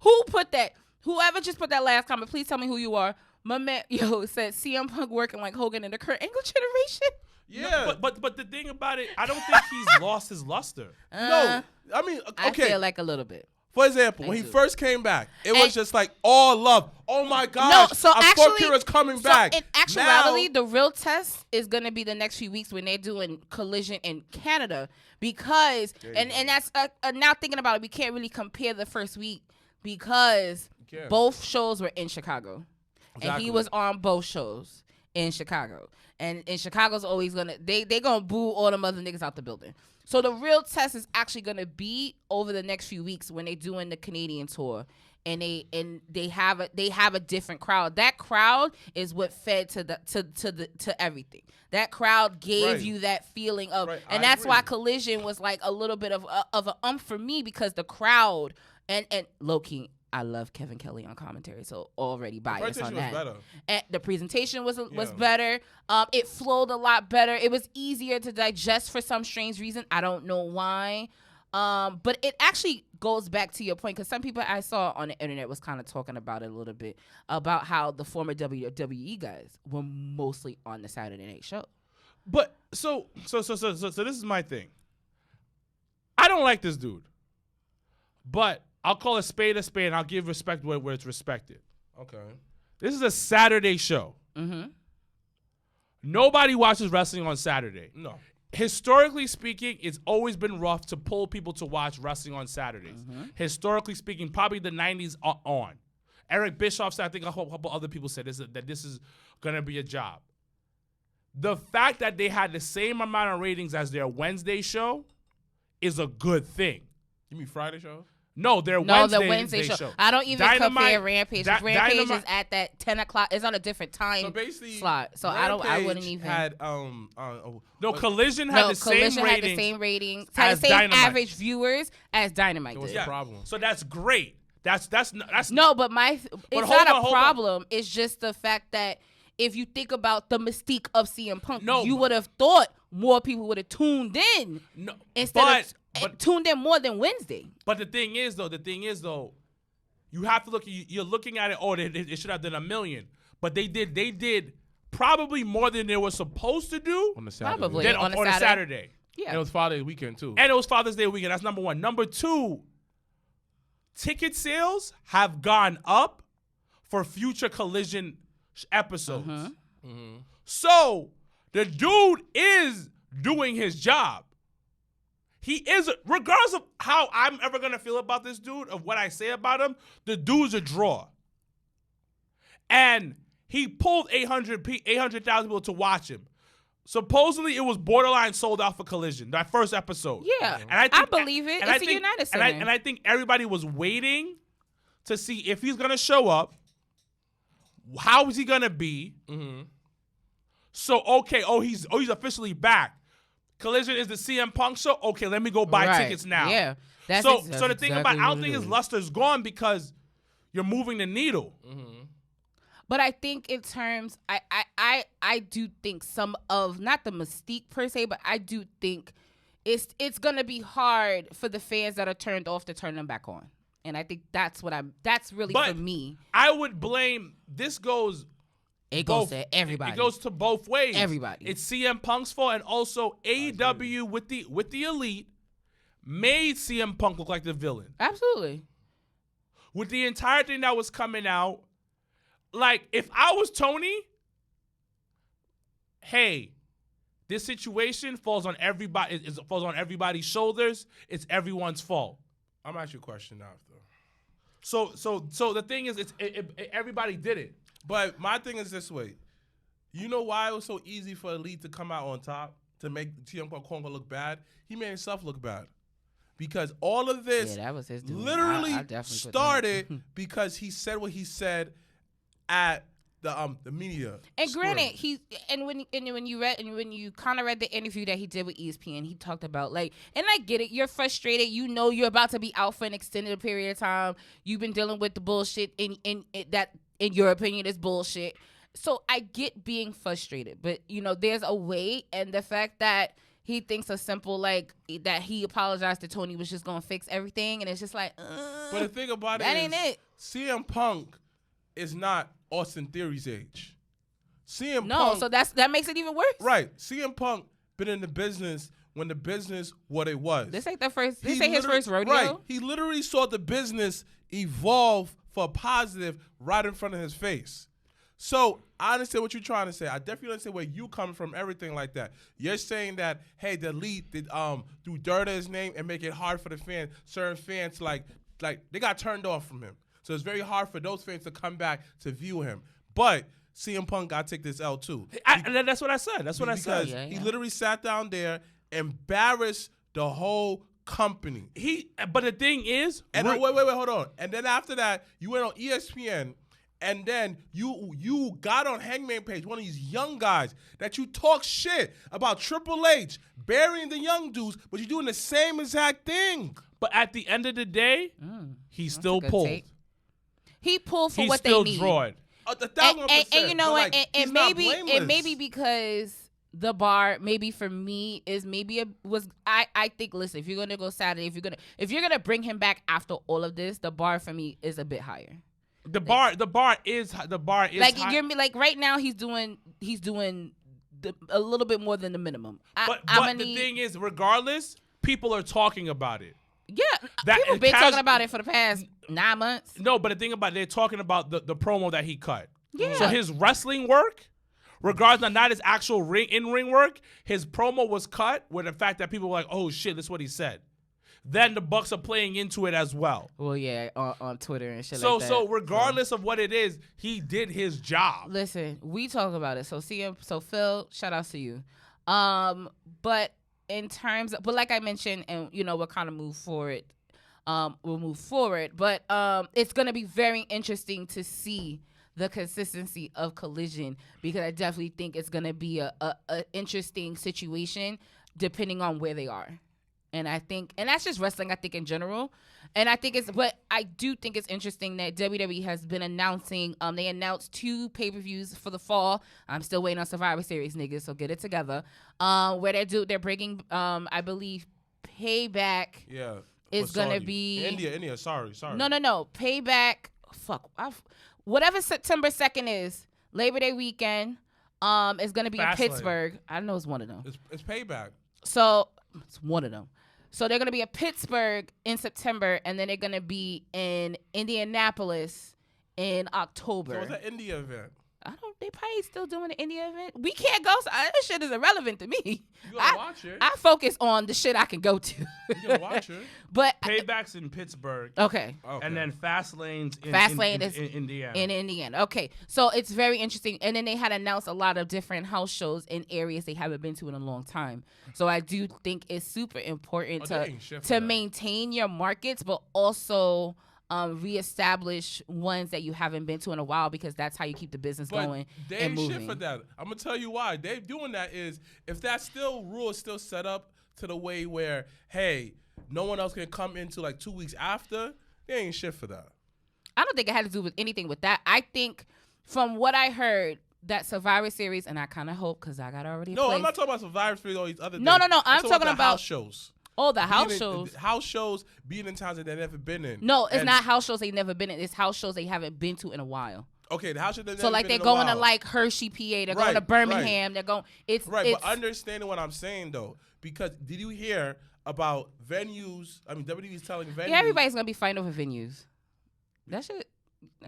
Who put that? Whoever just put that last comment, please tell me who you are. My man, said CM Punk working like Hogan in the Kurt Angle generation. Yeah. No, but the thing about it, I don't think he's lost his luster. No, I mean, okay. I feel like a little bit. For example, when he first came back, it was just like all love. Oh my gosh, no, so actually, Kira's coming back. In actuality, the real test is going to be the next few weeks when they're doing Collision in Canada, because and that's now thinking about it, we can't really compare the first week because both shows were in Chicago, and he was on both shows in Chicago, and Chicago's always gonna they gonna boo all them other niggas out the building. So the real test is actually going to be over the next few weeks when they're doing the Canadian tour and they have a different crowd. That crowd is what fed to everything. That crowd gave you that feeling of, and that's why Collision was like a little bit of an for me, because the crowd and low key, I love Kevin Kelly on commentary, so already biased on that. Was better. And the presentation was better. It flowed a lot better. It was easier to digest for some strange reason. I don't know why. But it actually goes back to your point, because some people I saw on the internet was kind of talking about it a little bit, about how the former WWE guys were mostly on the Saturday Night Show. But so this is my thing. I don't like this dude, but I'll call a spade, and I'll give respect where it's respected. Okay. This is a Saturday show. Mm-hmm. Nobody watches wrestling on Saturday. No. Historically speaking, it's always been rough to pull people to watch wrestling on Saturdays. Mm-hmm. Historically speaking, probably the 90s on. Eric Bischoff said, I think a couple other people said this, that this is going to be a job. The fact that they had the same amount of ratings as their Wednesday show is a good thing. You mean Friday show? No, the Wednesday show. I don't even compare Rampage. Rampage is Dynamite at that 10 o'clock. It's on a different time slot. So I wouldn't even. Had Collision had the same ratings. Had the same Dynamite. average viewers as Dynamite What's did. the problem? So that's great. That's no, but it's hold not on, a problem. It's just the fact that if you think about the mystique of CM Punk, you would have thought more people would have tuned in instead of tuned in more than Wednesday. But the thing is though, you have to look. You're looking at it. Oh, they should have done 1 million, but they did probably more than they were supposed to do on the Saturday. Probably on a Saturday. Yeah, and it was Father's Day weekend too. And it was Father's Day weekend. That's number one. Number two, ticket sales have gone up for future Collision episodes. Mm-hmm. Mm-hmm. So the dude is doing his job. He is, regardless of how I'm ever going to feel about this dude, of what I say about him, the dude's a draw. And he pulled 800,000 people to watch him. Supposedly, it was borderline sold out for Collision, that first episode. Yeah, and I believe it. It's a United Center. And I think everybody was waiting to see if he's going to show up. How is he going to be? Mm-hmm. So, okay, he's officially back. Collision is the CM Punk show. Okay, let me go buy tickets now. Yeah. So the thing about I don't think his luster's gone because you're moving the needle. Mm-hmm. But I think in terms, I do think some of, not the mystique per se, but I do think it's gonna be hard for the fans that are turned off to turn them back on. And I think that's really for me. I would blame, this goes. It goes to everybody. It goes to both ways. Everybody. It's CM Punk's fault, and also AEW with the elite made CM Punk look like the villain. Absolutely. With the entire thing that was coming out, like if I was Tony, hey, this situation falls on everybody. It falls on everybody's shoulders. It's everyone's fault. I'm gonna ask you a question now, though. So the thing is, everybody did it. But my thing is this way. You know why it was so easy for Elite to come out on top, to make CM Punk look bad? He made himself look bad. Because all of this that was his doing. literally I definitely started because he said what he said at the media. And square. granted, when you kind of read the interview that he did with ESPN, he talked about and I get it, you're frustrated, you know you're about to be out for an extended period of time, you've been dealing with the bullshit that in your opinion is bullshit. So I get being frustrated, but there's a way, and the fact that he thinks a simple that he apologized to Tony was just gonna fix everything, and it's just like. But the thing about that ain't it. CM Punk is not Austin Theory's age. CM No, Punk, so that makes it even worse. Right. CM Punk been in the business when the business what it was. This ain't his first rodeo. Right. He literally saw the business evolve for a positive right in front of his face. So I understand what you're trying to say. I definitely understand where you coming from, everything like that. You're saying that, hey, the Elite did do dirt on his name and make it hard for the fans, certain fans like they got turned off from him. So it's very hard for those fans to come back to view him. But CM Punk got to take this L too. That's what I said. That's what I said. Because he literally sat down there, embarrassed the whole company. But the thing is, And wait, hold on. And then after that, you went on ESPN, and then you got on Hangman Page, one of these young guys that you talk shit about Triple H burying the young dudes, but you're doing the same exact thing. But at the end of the day, he still pulled. Take. He pulled for He's what still they need. drawing. And you know what? Like, and maybe because the bar maybe for me is I think, listen, if you're gonna go Saturday, if you're gonna bring him back after all of this, the bar for me is a bit higher. The bar is like high. you're like right now he's doing a little bit more than the minimum. But the thing is, regardless, people are talking about it. Yeah, people been talking about it for the past 9 months. No, but the thing about it, they're talking about the promo that he cut. Yeah. So his wrestling work, regardless of not his actual in-ring work, his promo was cut with the fact that people were like, oh shit, that's what he said. Then the Bucks are playing into it as well. Well, yeah, on Twitter and shit like that. So regardless of what it is, he did his job. Listen, we talk about it. So Phil, shout out to you. But in terms of, but like I mentioned, and we'll kind of move forward. We'll move forward, but it's gonna be very interesting to see the consistency of Collision, because I definitely think it's gonna be a interesting situation depending on where they are. And I think, and that's just wrestling, I think, in general. And I think but I do think it's interesting that WWE has been announcing, they announced 2 pay-per-views for the fall. I'm still waiting on Survivor Series, niggas, so get it together. Where they're bringing, I believe, Payback is going to be. India, sorry. No. Payback, whatever September 2nd is, Labor Day weekend, is going to be in Pittsburgh. I know it's one of them. It's Payback. So, it's one of them. So they're going to be in Pittsburgh in September, and then they're going to be in Indianapolis in October. So what's that India event? They probably still doing the India event. We can't go. So this shit is irrelevant to me. You gotta watch it. I focus on the shit I can go to. You gotta watch it. But Payback's in Pittsburgh. Okay. And then Fastlane's in Indiana. In Indiana. Okay. So it's very interesting. And then they had announced a lot of different house shows in areas they haven't been to in a long time. So I do think it's super important to maintain your markets, but also reestablish ones that you haven't been to in a while, because that's how you keep the business going and moving. Shit for that. I'm gonna tell you why. They're doing that is if that rule is still set up to the way where, hey, no one else can come into like 2 weeks after, they ain't shit for that. I don't think it had to do with anything with that. I think from what I heard, that Survivor Series, and I kind of hope, because I got already. No, I'm not talking about Survivor Series or these other things. No. I'm talking about house shows. Oh, the house shows. House shows being in towns that they've never been in. No, it's not house shows they've never been in. It's house shows they haven't been to in a while. Okay, the house shows they've never been in. So like they're going to like Hershey, PA. They're going to Birmingham. They're going. It's but understanding what I'm saying though, because did you hear about venues? I mean, WWE's telling venues. Yeah, everybody's gonna be fighting over venues. That shit.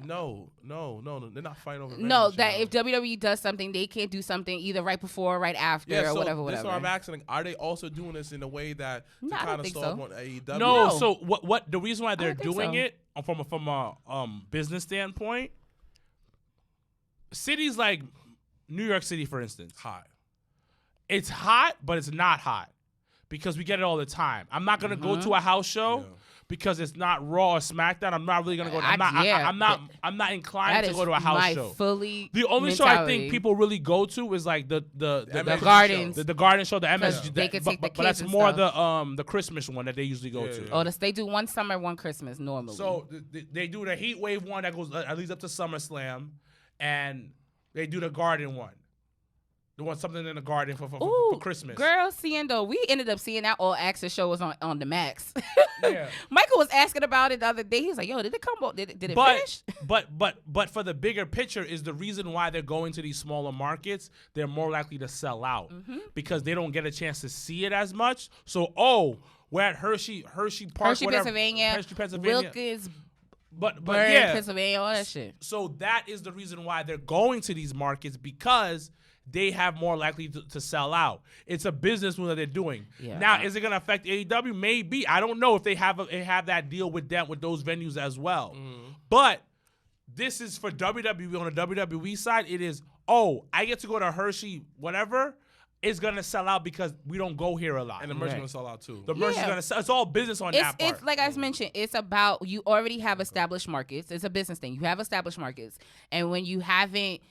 No, they're not fighting over. No, that if WWE does something, they can't do something either right before or right after or whatever. That's what I'm asking. Like, are they also doing this in a way that to kind of solve on AEW? No. So what? The reason why they're doing it from a business standpoint, cities like New York City, for instance, hot. It's hot, but it's not hot because we get it all the time. I'm not gonna go to a house show. Yeah. Because it's not Raw or SmackDown, I'm not really gonna go. I'm not inclined to go to a house show. The only show I think people really go to is like the Gardens, the Garden show, the MSG. They can take the kids but that's more the Christmas one that they usually go to. Oh, they do one summer, one Christmas normally. So they do the Heat Wave one that goes at least up to SummerSlam, and they do the Garden one. They want something in the Garden for Christmas. Girl, we ended up seeing that All Access show was on the Max. Yeah. Michael was asking about it the other day. He was like, "Yo, did it come? Did it finish?" But for the bigger picture is the reason why they're going to these smaller markets. They're more likely to sell out because they don't get a chance to see it as much. So we're at Hershey Park, Pennsylvania, Wilkins. But yeah, Pennsylvania, all that shit. So that is the reason why they're going to these markets, because they have more likely to sell out. It's a business move that they're doing. Yeah. Now, is it going to affect AEW? Maybe. I don't know if they have that deal with those venues as well. But this is for WWE on the WWE side. It is, I get to go to Hershey, whatever. is gonna sell out because we don't go here a lot. And the merch is gonna sell out too. The merch is gonna sell. It's all business on that part. It's like I mentioned. It's about you already have established markets. It's a business thing. You have established markets, and when you haven't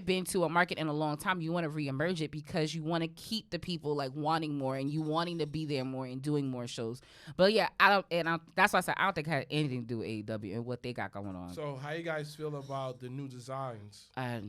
been to a market in a long time, you want to reemerge it because you want to keep the people like wanting more and you wanting to be there more and doing more shows. But yeah, that's why I said I don't think it had anything to do with AEW and what they got going on. So how you guys feel about the new designs? I'm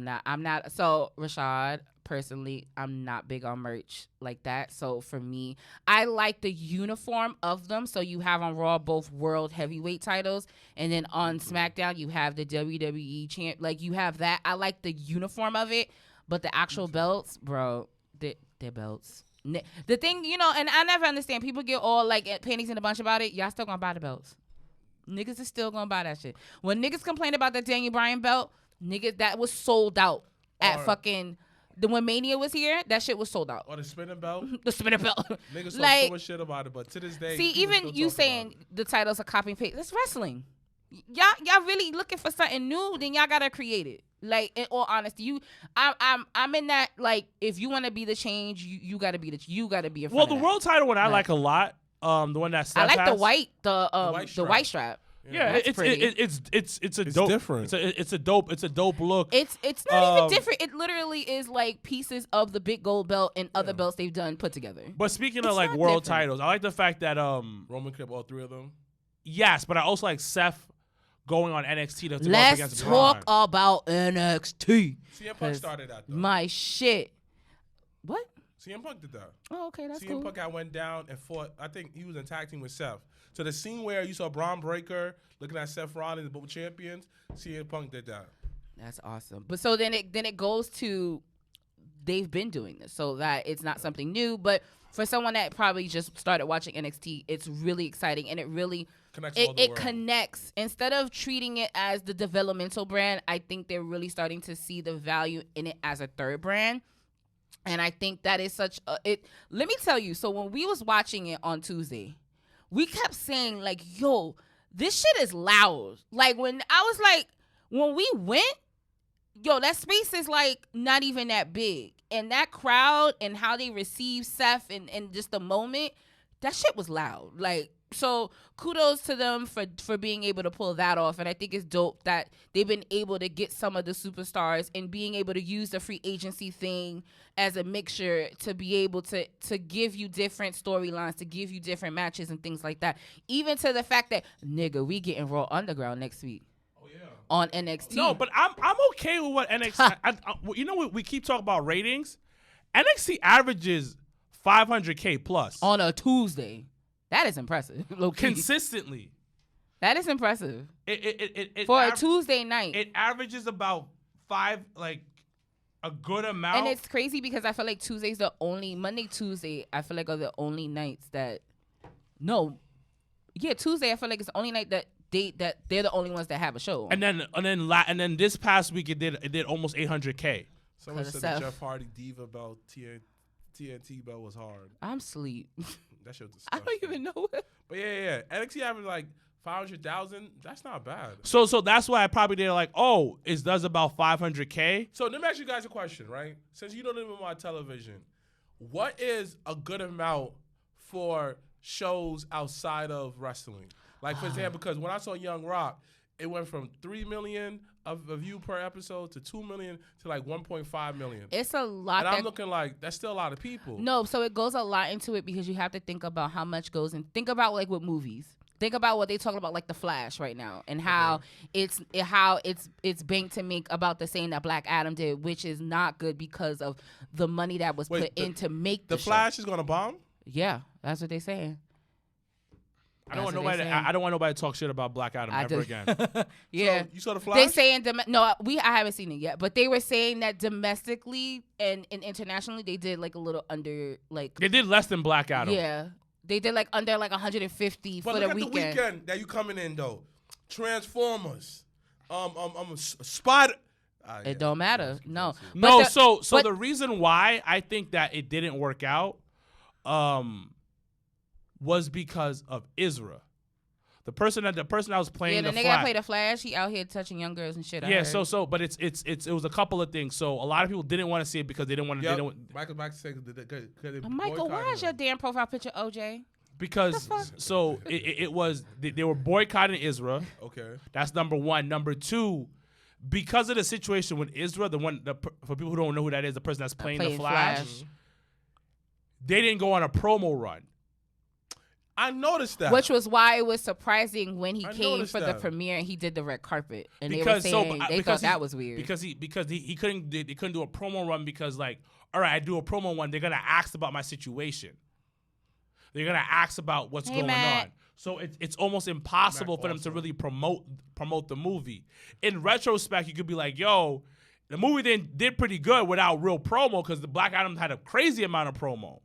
not. So Rashad, personally, I'm not big on merch like that. So for me, I like the uniform of them. So you have on Raw both world heavyweight titles, and then on SmackDown you have the WWE champ. Like you have that. I like the uniform of it, but the actual belts, bro, they're belts. The thing, and I never understand. People get all like panties in a bunch about it. Y'all still gonna buy the belts. Niggas is still gonna buy that shit. When niggas complain about that Daniel Bryan belt, niggas, that was sold out at fucking... When Mania was here, that shit was sold out. Or the spinning belt? The spinning belt. Niggas talk so much shit about it, but to this day... See, even you saying the titles are copy and paste, that's wrestling. Y'all really looking for something new, then y'all gotta create it. Like, in all honesty, I'm in that, like, if you want to be the change, you gotta be in front of the world title one I like a lot. The one that Steph I like has. the white strap. Yeah, it's a dope. Different. It's a dope look. It's not even different. It literally is like pieces of the big gold belt and other belts they've done put together. But speaking of like world titles, I like the fact that Roman kept all three of them. Yes, but I also like Seth going on NXT to go up against Let's talk about NXT. CM Punk started that though. My shit. What? CM Punk did that. Oh, okay, that's cool. CM Punk had went down and fought. I think he was in tag team with Seth. So the scene where you saw Braun Breaker looking at Seth Rollins, both champions, CM Punk did that. That's awesome. But so then it goes to they've been doing this, so that it's not something new. But for someone that probably just started watching NXT, it's really exciting and it really connects. Instead of treating it as the developmental brand, I think they're really starting to see the value in it as a third brand. And I think that is such a let me tell you, so when we was watching it on Tuesday, we kept saying, like, yo, this shit is loud. Like, when we went, yo, that space is, like, not even that big. And that crowd and how they received Seth and just the moment, that shit was loud. Like, so kudos to them for being able to pull that off. And I think it's dope that they've been able to get some of the superstars and being able to use the free agency thing as a mixture to be able to give you different storylines, to give you different matches and things like that. Even to the fact that, nigga, we getting Raw Underground next week. Oh, yeah. On NXT. No, but I'm okay with what NXT... you know what? We keep talking about ratings. NXT averages 500K plus. On a Tuesday. That is impressive. Consistently. That is impressive. It for a Tuesday night. It averages about 5, like, a good amount. And it's crazy because I feel like Monday, Tuesday, I feel like are the only nights that, Tuesday I feel like it's the only night that they're the only ones that have a show on. And then this past week it did almost 800K. Someone said the Jeff Hardy Diva belt, TNT belt was hard. I'm asleep. That shit was disgusting. I don't even know it. But yeah. NXT having like 500,000, that's not bad. So that's why I probably did like, it does about 500K. So let me ask you guys a question, right? Since you don't even watch television, what is a good amount for shows outside of wrestling? Like, for example, because when I saw Young Rock, it went from 3 million of view per episode to 2 million to like 1.5 million. It's a lot. And I'm looking like, that's still a lot of people. No, so it goes a lot into it because you have to think about how much goes in. Think about like with movies. Think about what they talking about, like The Flash right now, and how it's banked to make about the same that Black Adam did, which is not good because of the money that was put in to make the Flash show. Is gonna bomb. Yeah, that's what they're saying. I don't want nobody to talk shit about Black Adam ever again. Yeah, so you saw The Flash? They saying I haven't seen it yet, but they were saying that domestically and internationally they did like a little under like they did less than Black Adam. Yeah. They did like under like 150 for the weekend. But look at the weekend that you coming in though. Transformers, Spider. It don't matter. No. So the reason why I think that it didn't work out, was because of Isra. The person that was playing the nigga that played the Flash, he out here touching young girls and shit. Yeah, but it was a couple of things. So a lot of people didn't want to see it because they didn't want to. Yep. Michael said Michael, why is your damn profile picture OJ? Because it was they were boycotting Isra. Okay, that's number one. Number two, because of the situation with Isra, for people who don't know who that is, the person that's playing the Flash, they didn't go on a promo run. I noticed that. Which was why it was surprising when he came for the premiere and he did the red carpet. And they were saying they thought that was weird. Because he couldn't do a promo run because like, all right, I do a promo one, they're gonna ask about my situation. They're gonna ask about what's going on. So it's almost impossible for them to really promote the movie. In retrospect, you could be like, yo, the movie did pretty good without real promo because the Black Adam had a crazy amount of promo.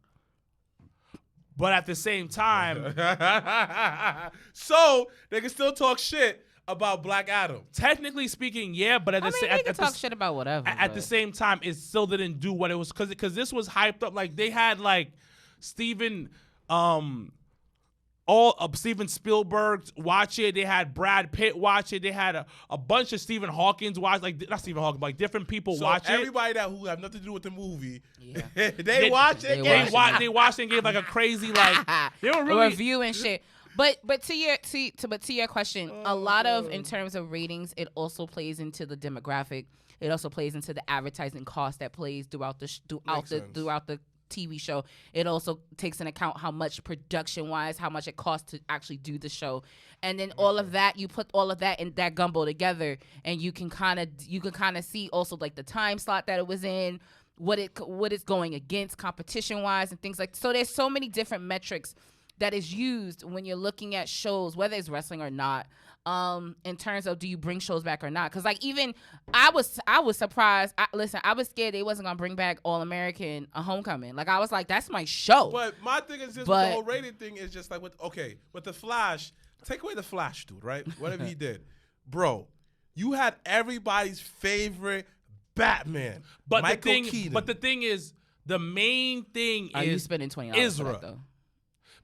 But at the same time, so they can still talk shit about Black Adam. Technically speaking, yeah, but they can talk shit about whatever. At the same time, it still didn't do what it was because this was hyped up. Like they had like Steven Spielberg watch it. They had Brad Pitt watch it. They had a bunch of Stephen Hawking's watch, like not Stephen Hawking, but like different people watch it. Everybody who have nothing to do with the movie, they watch it. They watched it and gave like a crazy like they were really review and shit. But to your question, a lot of in terms of ratings, it also plays into the demographic. It also plays into the advertising cost that plays throughout the TV show. It also takes into account how much production-wise, how much it costs to actually do the show, and then all of that, you put all of that in that gumbo together, and you can kind of see also like the time slot that it was in, what it's going against competition-wise, and things like. So there's so many different metrics that is used when you're looking at shows, whether it's wrestling or not. In terms of do you bring shows back or not? Because like even I was surprised. I was scared they wasn't gonna bring back All American Homecoming. Like I was like, that's my show. But my thing is just with the whole rated thing is just like with the Flash. Take away the Flash, dude. Right? Whatever he did, bro. You had everybody's favorite Batman, Michael Keaton. But the thing is, the main thing is you spending $20 for that, though?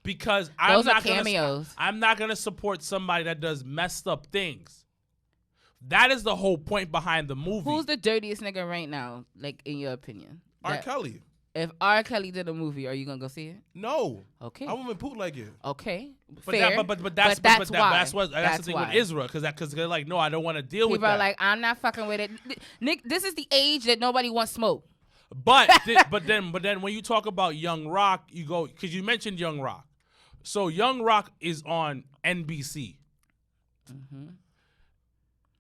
Because those are cameos. I'm not gonna support somebody that does messed up things. That is the whole point behind the movie. Who's the dirtiest nigga right now, like in your opinion? R. Kelly. If R. Kelly did a movie, are you gonna go see it? No. Okay. I wouldn't bootleg it. Okay. Fair. But that's the thing with Israel, because they're like, no, I don't want to deal with that. People are like, I'm not fucking with it. Nick, this is the age that nobody wants smoke. But then when you talk about Young Rock, you go because you mentioned Young Rock. So Young Rock is on NBC. Mm-hmm.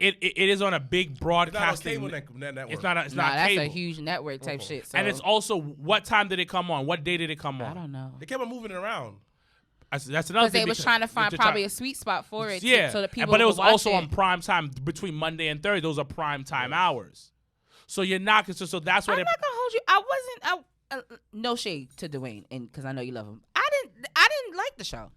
It is on a big broadcasting. It's not on cable network. It's not that's cable. A huge network type shit. So. And it's also what time did it come on? What day did it come on? I don't know. They kept on moving it around. That's another thing. Because they was trying to find probably a sweet spot for it. Yeah, so that people. But it was also on prime time between Monday and Thursday. Those are prime time hours. So you're not. So that's what. I'm not gonna hold you. I wasn't. No shade to Dwayne, and because I know you love him. I didn't like the show.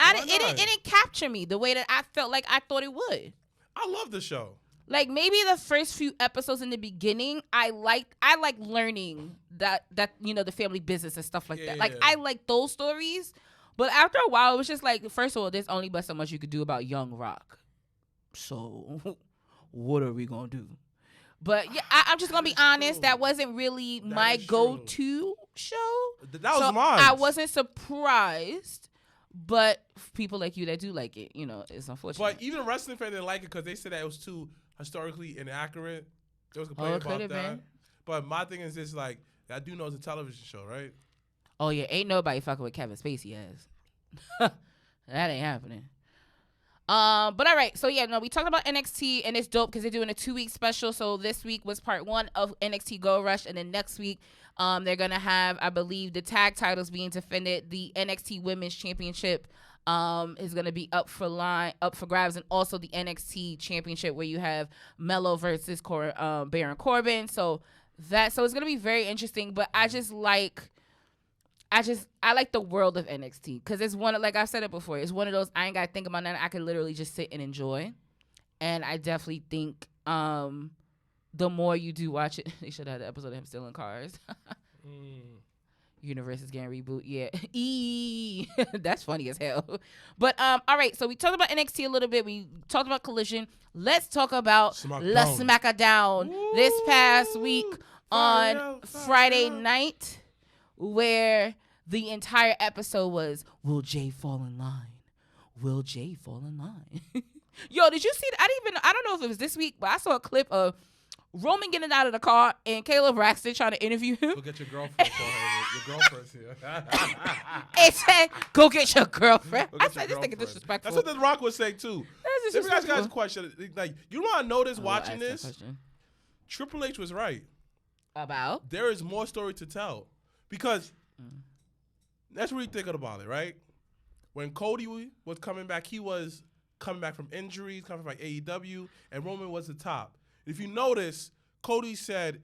It didn't capture me the way that I felt like I thought it would. I love the show. Like maybe the first few episodes in the beginning, I like learning that the family business and stuff like that. Like I like those stories, but after a while, it was just like, first of all, there's only but so much you could do about Young Rock. So, what are we gonna do? But yeah, I'm just gonna be honest. That wasn't really my go-to show. That was mine. I wasn't surprised, but people like you that do like it, it's unfortunate. But even wrestling fans didn't like it because they said that it was too historically inaccurate. There was complaining about that. Been. But my thing is just like, I do know it's a television show, right? Oh yeah, ain't nobody fucking with Kevin Spacey ass. That ain't happening. But all right, so yeah, no, we talked about NXT and it's dope because they're doing a 2-week special. So this week was part 1 of NXT Gold Rush, and then next week, they're gonna have, I believe, the tag titles being defended. The NXT Women's Championship is gonna be up for grabs, and also the NXT Championship where you have Melo versus Baron Corbin. So it's gonna be very interesting. But I like the world of NXT because it's one of, like I've said it before, it's one of those I ain't gotta think about nothing. I can literally just sit and enjoy. And I definitely think the more you do watch it, they should have the episode of him stealing cars. universe is getting reboot. Yeah. That's funny as hell. But all right, so we talked about NXT a little bit. We talked about Collision. Let's talk about La SmackDown this past week on Friday night, where the entire episode was, will Jay fall in line? Will Jay fall in line? Yo, did you see that? I don't know if it was this week, but I saw a clip of Roman getting out of the car and Caleb Braxton trying to interview him. Go get your girlfriend for her. Your girlfriend's here. It said, go get your girlfriend. I said, this nigga disrespectful. That's what The Rock was saying, too. That's Let me ask you guys disrespectful. a question. Like, you want to notice watching this? Question. Triple H was right. About? There is more story to tell. Because that's what you're thinking about it, right? When Cody was coming back, he was coming back from injuries, coming from AEW, and Roman was the top. If you notice, Cody said,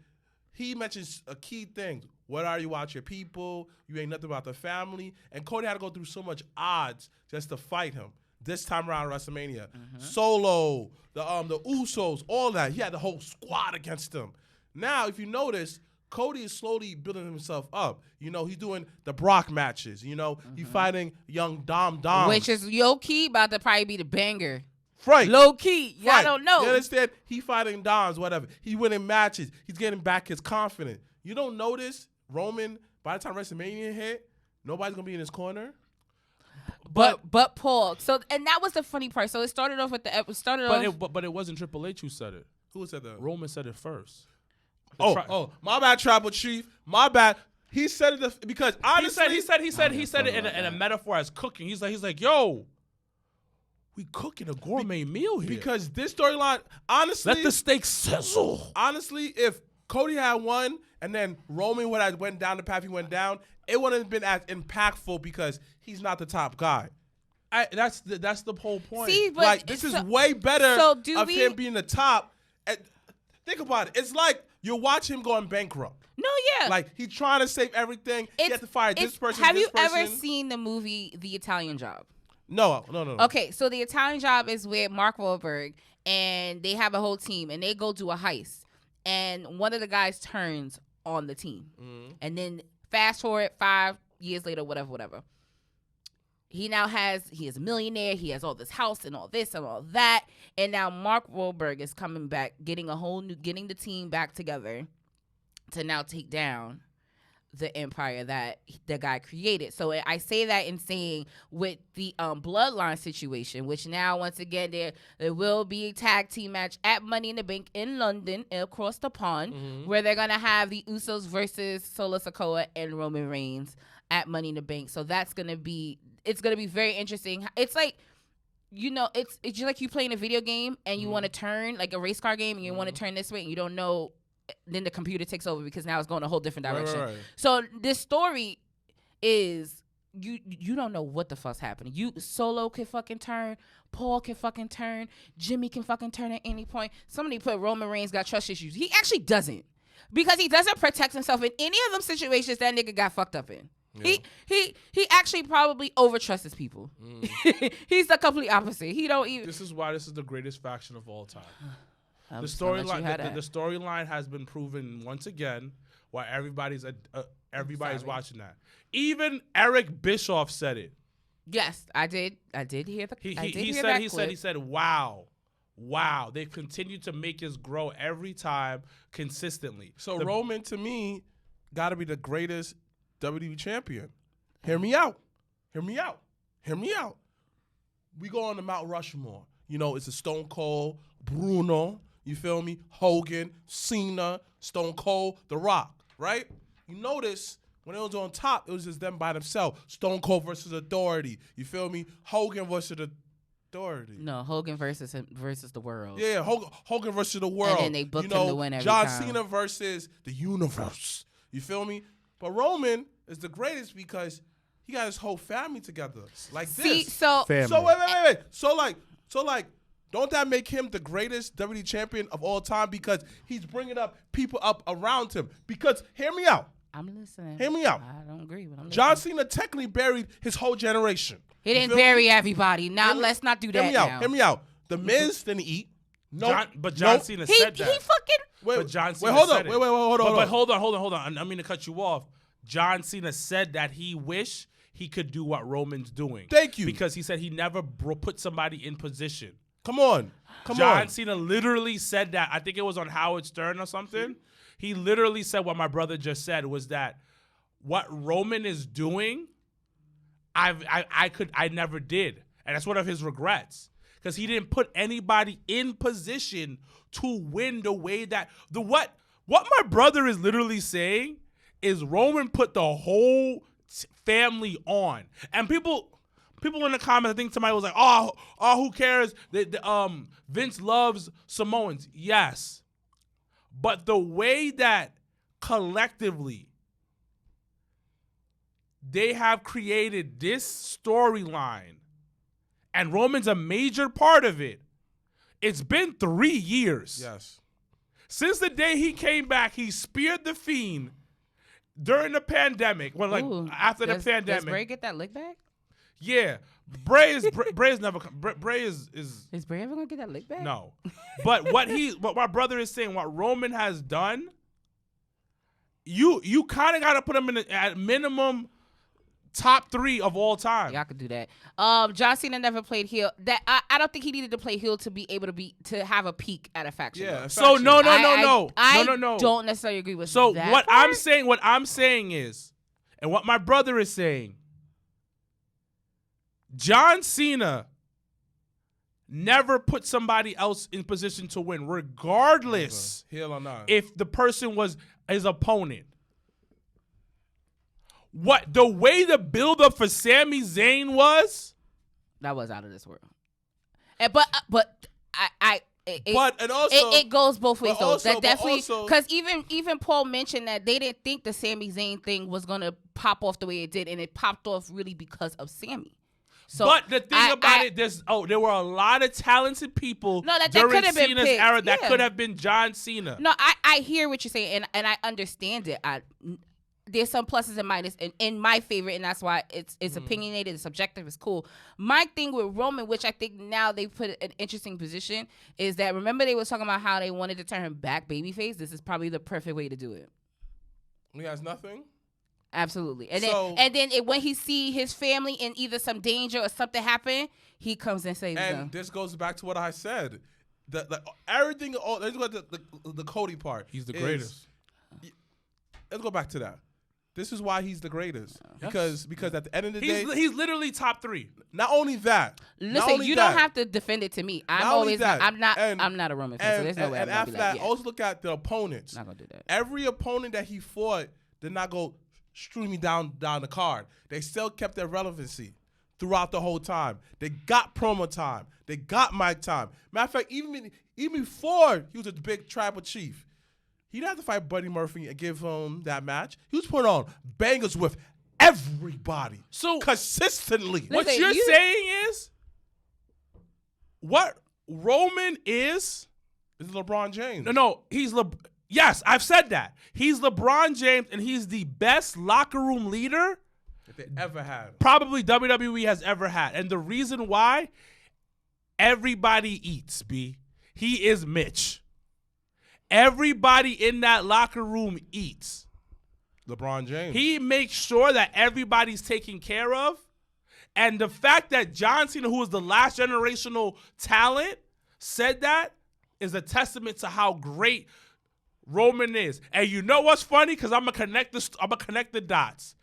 he mentions a key thing. What are you about your people? You ain't nothing about the family. And Cody had to go through so much odds just to fight him. This time around WrestleMania. Solo, the Usos, all that. He had the whole squad against him. Now, if you notice, Cody is slowly building himself up. You know, he's doing the Brock matches. You know, he's fighting young Dom. Which is low-key about to probably be the banger. Right. Low-key. Y'all Right. don't know. You understand? He fighting Doms, whatever. He winning matches. He's getting back his confidence. You don't notice Roman, by the time WrestleMania hit, nobody's going to be in his corner? But Paul. So, and that was the funny part. So it started off with the episode. But it wasn't Triple H who said it. Who said that? Roman said it first. My bad, Tribal Chief. My bad. He said it because honestly, he said it in a metaphor as cooking. He's like, yo, we cooking a gourmet meal here. Because this storyline, honestly, let the steak sizzle. Honestly, if Cody had won and then Roman would have went down the path he went down, it wouldn't have been as impactful because he's not the top guy. That's the whole point. See, but like this is way better of him being the top. And think about it. It's like you watch him going bankrupt. No, yeah. Like he's trying to save everything. He had to fire this person. Have this you person. ever seen the movie The Italian Job? No. Okay, so The Italian Job is with Mark Wahlberg, and they have a whole team, and they go do a heist, and one of the guys turns on the team, and then fast forward 5 years later, whatever. He is a millionaire. He has all this house and all this and all that, and now Mark Wahlberg is coming back, getting the team back together to now take down the empire that the guy created. So I say that in saying with the Bloodline situation, which now once again there will be a tag team match at Money in the Bank in London across the pond, where they're gonna have the Usos versus Solo Sikoa and Roman Reigns at Money in the Bank. So it's gonna be very interesting. It's like, you know, it's just like you playing a video game and you want to turn, like a race car game, and you want to turn this way and you don't know. Then the computer takes over because now it's going a whole different direction. Right. So this story is you don't know what the fuck's happening. Solo can fucking turn, Paul can fucking turn, Jimmy can fucking turn at any point. Somebody put Roman Reigns got trust issues. He actually doesn't, because he doesn't protect himself in any of them situations that nigga got fucked up in. Yeah. He actually probably overtrusts people. He's the complete opposite. He don't even. This is why this is the greatest faction of all time. The storyline has been proven once again, why everybody's watching that. Even Eric Bischoff said it. Yes, I did hear the. He said, wow. They've continued to make us grow every time consistently. So Roman, to me, got to be the greatest WWE champion. Hear me out. We go on the Mount Rushmore. You know, it's a Stone Cold, Bruno. You feel me? Hogan, Cena, Stone Cold, The Rock, right? You notice when it was on top, it was just them by themselves. Stone Cold versus Authority. You feel me? Hogan versus Authority. No, Hogan versus the world. Yeah, Hogan versus the world. And then they booked him to win every time. John Cena versus the universe. You feel me? But Roman is the greatest because he got his whole family together like this. So wait. So like. Don't that make him the greatest WWE champion of all time? Because he's bringing up people up around him. Because, hear me out. I'm listening. Hear me out. I don't agree, but I'm listening. John Cena technically buried his whole generation. He didn't bury everybody. Now, let's not do that now. Hear me out. The Miz didn't eat. John Cena said that. He fucking... But John Cena said it. Hold on. But hold on. I mean to cut you off. John Cena said that he wished he could do what Roman's doing. Thank you. Because he said he never put somebody in position. Come on. John Cena literally said that. I think it was on Howard Stern or something. He literally said what my brother just said was that what Roman is doing, I never did. And that's one of his regrets. Because he didn't put anybody in position to win the way that what my brother is literally saying is Roman put the whole family on. And people in the comments, I think somebody was like, oh, who cares? Vince loves Samoans. Yes. But the way that collectively they have created this storyline, and Roman's a major part of it, it's been 3 years. Yes. Since the day he came back, he speared the Fiend during the pandemic. Well, after the pandemic. Does Bray get that lick back? Yeah. Bray's never come. Bray is Is Bray ever gonna get that lick back? no. But what my brother is saying, what Roman has done, you kind of got to put him in at minimum top 3 of all time. Y'all could do that. John Cena never played heel. That I don't think he needed to play heel to be able to have a peak at a faction. Yeah. So no. I don't necessarily agree with So that. what I'm saying is, and what my brother is saying, John Cena never put somebody else in position to win, regardless heel or not. if the person was his opponent. What the way the build-up for Sami Zayn was, that was out of this world. But it goes both ways though. That definitely, because even Paul mentioned that they didn't think the Sami Zayn thing was gonna pop off the way it did, and it popped off really because of Sami. So but the thing about it, there were a lot of talented people during Cena's era that could have been John Cena. No, I hear what you're saying, and I understand it. There's some pluses and minuses in my favor, and that's why it's opinionated, it's subjective, it's cool. My thing with Roman, which I think now they put an interesting position, is that remember they was talking about how they wanted to turn him back babyface. This is probably the perfect way to do it. He has nothing. Absolutely, and then when he see his family in either some danger or something happen, he comes and saves them. And this goes back to what I said. Everything. Let's go to the Cody part. He's the greatest. Let's go back to that. This is why he's the greatest. Because at the end of the day, he's literally top 3. Not only that. Listen, you don't have to defend it to me. I'm not a Roman fan, so there's no way I'm gonna after be that, like, yeah. also look at the opponents. Not gonna do that. Every opponent that he fought did not go strew me down the card. They still kept their relevancy throughout the whole time. They got promo time. They got mic time. Matter of fact, even before he was a big tribal chief, he didn't have to fight Buddy Murphy and give him that match. He was putting on bangers with everybody. So consistently. What you're saying is what Roman is LeBron James. No, he's yes, I've said that. He's LeBron James, and he's the best locker room leader that they ever had. Probably WWE has ever had. And the reason why, everybody eats, B. He is Mitch. Everybody in that locker room eats. LeBron James. He makes sure that everybody's taken care of. And the fact that John Cena, who is the last generational talent, said that is a testament to how great Roman is. And you know what's funny? Because I'm gonna connect the dots.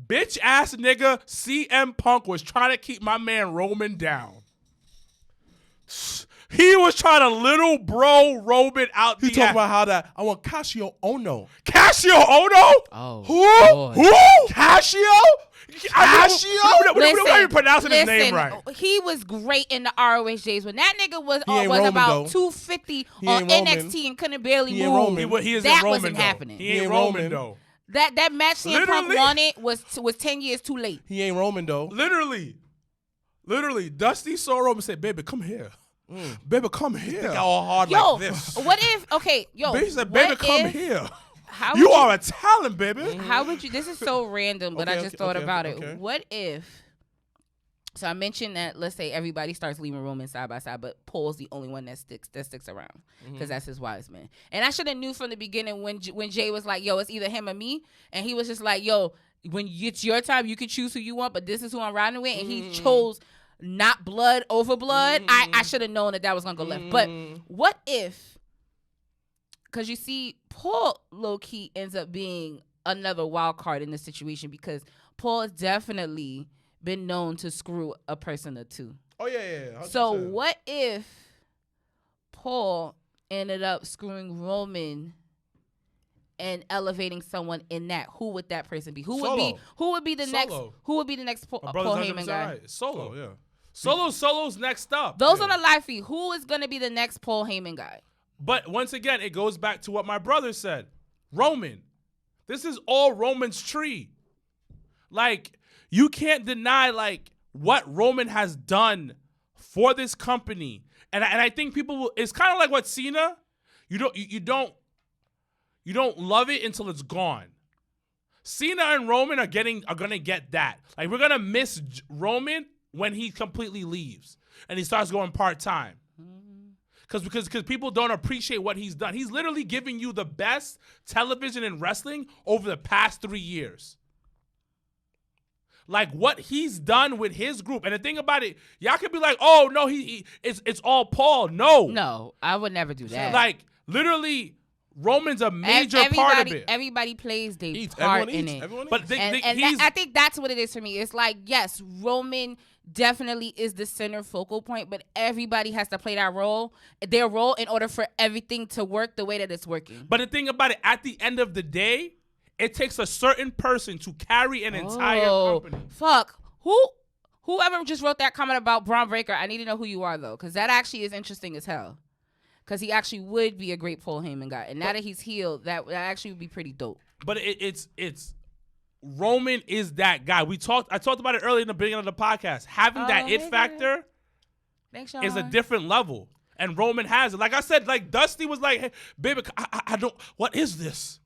Bitch ass nigga CM Punk was trying to keep my man Roman down. He was trying to little bro Roman out the He talking about how that I want Kazuchika Ono. Kazuchika Ono? Oh. Who? Kazuchika? We're not even pronouncing his name right. He was great in the ROH days when that nigga was Roman, about though. 250 on NXT and couldn't barely move. That wasn't happening. He ain't Roman though. That match CM Punk wanted was 10 years too late. He ain't Roman though. Literally, Dusty saw Roman and said, "Baby, come here. Baby, come here." Think all hard yo, like this. What if? Okay, yo. Baby said, "Baby, come here. How you are a talent, baby." How would you? This is so random, but I just thought about it. What if So I mentioned that, let's say everybody starts leaving Roman side by side, but Paul's the only one that sticks around because that's his wise man. And I should have knew from the beginning when Jay was like, yo, it's either him or me. And he was just like, yo, when it's your time, you can choose who you want, but this is who I'm riding with. And he chose not blood over blood. I should have known that was going to go left. But what if, because you see, Paul low-key ends up being another wild card in this situation because Paul has definitely been known to screw a person or two. Oh, yeah. 100%. So what if Paul ended up screwing Roman and elevating someone in that? Who would that person be? Who would be the next Paul Heyman guy? Right. Solo, yeah. Solo's next up. Those on the live feed. Who is going to be the next Paul Heyman guy? But once again, it goes back to what my brother said. Roman. This is all Roman's tree. Like, you can't deny, like, what Roman has done for this company. And I think people will, it's kind of like what Cena, you don't love it until it's gone. Cena and Roman are gonna get that. Like, we're gonna miss Roman when he completely leaves and he starts going part-time. Because people don't appreciate what he's done. He's literally giving you the best television and wrestling over the past 3 years. Like, what he's done with his group. And the thing about it, y'all could be like, oh, no, it's all Paul. No, I would never do that. Like, literally, Roman's a major part of it. Everybody plays their part in it. But I think that's what it is for me. It's like, yes, Roman definitely is the center focal point, but everybody has to play their role in order for everything to work the way that it's working. But the thing about it, at the end of the day, it takes a certain person to carry an entire company. Fuck. Whoever just wrote that comment about Braun Breaker, I need to know who you are, though, because that actually is interesting as hell. Because he actually would be a great Paul Heyman guy. And now that he's healed, that actually would be pretty dope. But it's Roman is that guy. I talked about it earlier in the beginning of the podcast. Having that it factor is a different level. And Roman has it. Like I said, like Dusty was like, hey, baby, I don't, what is this?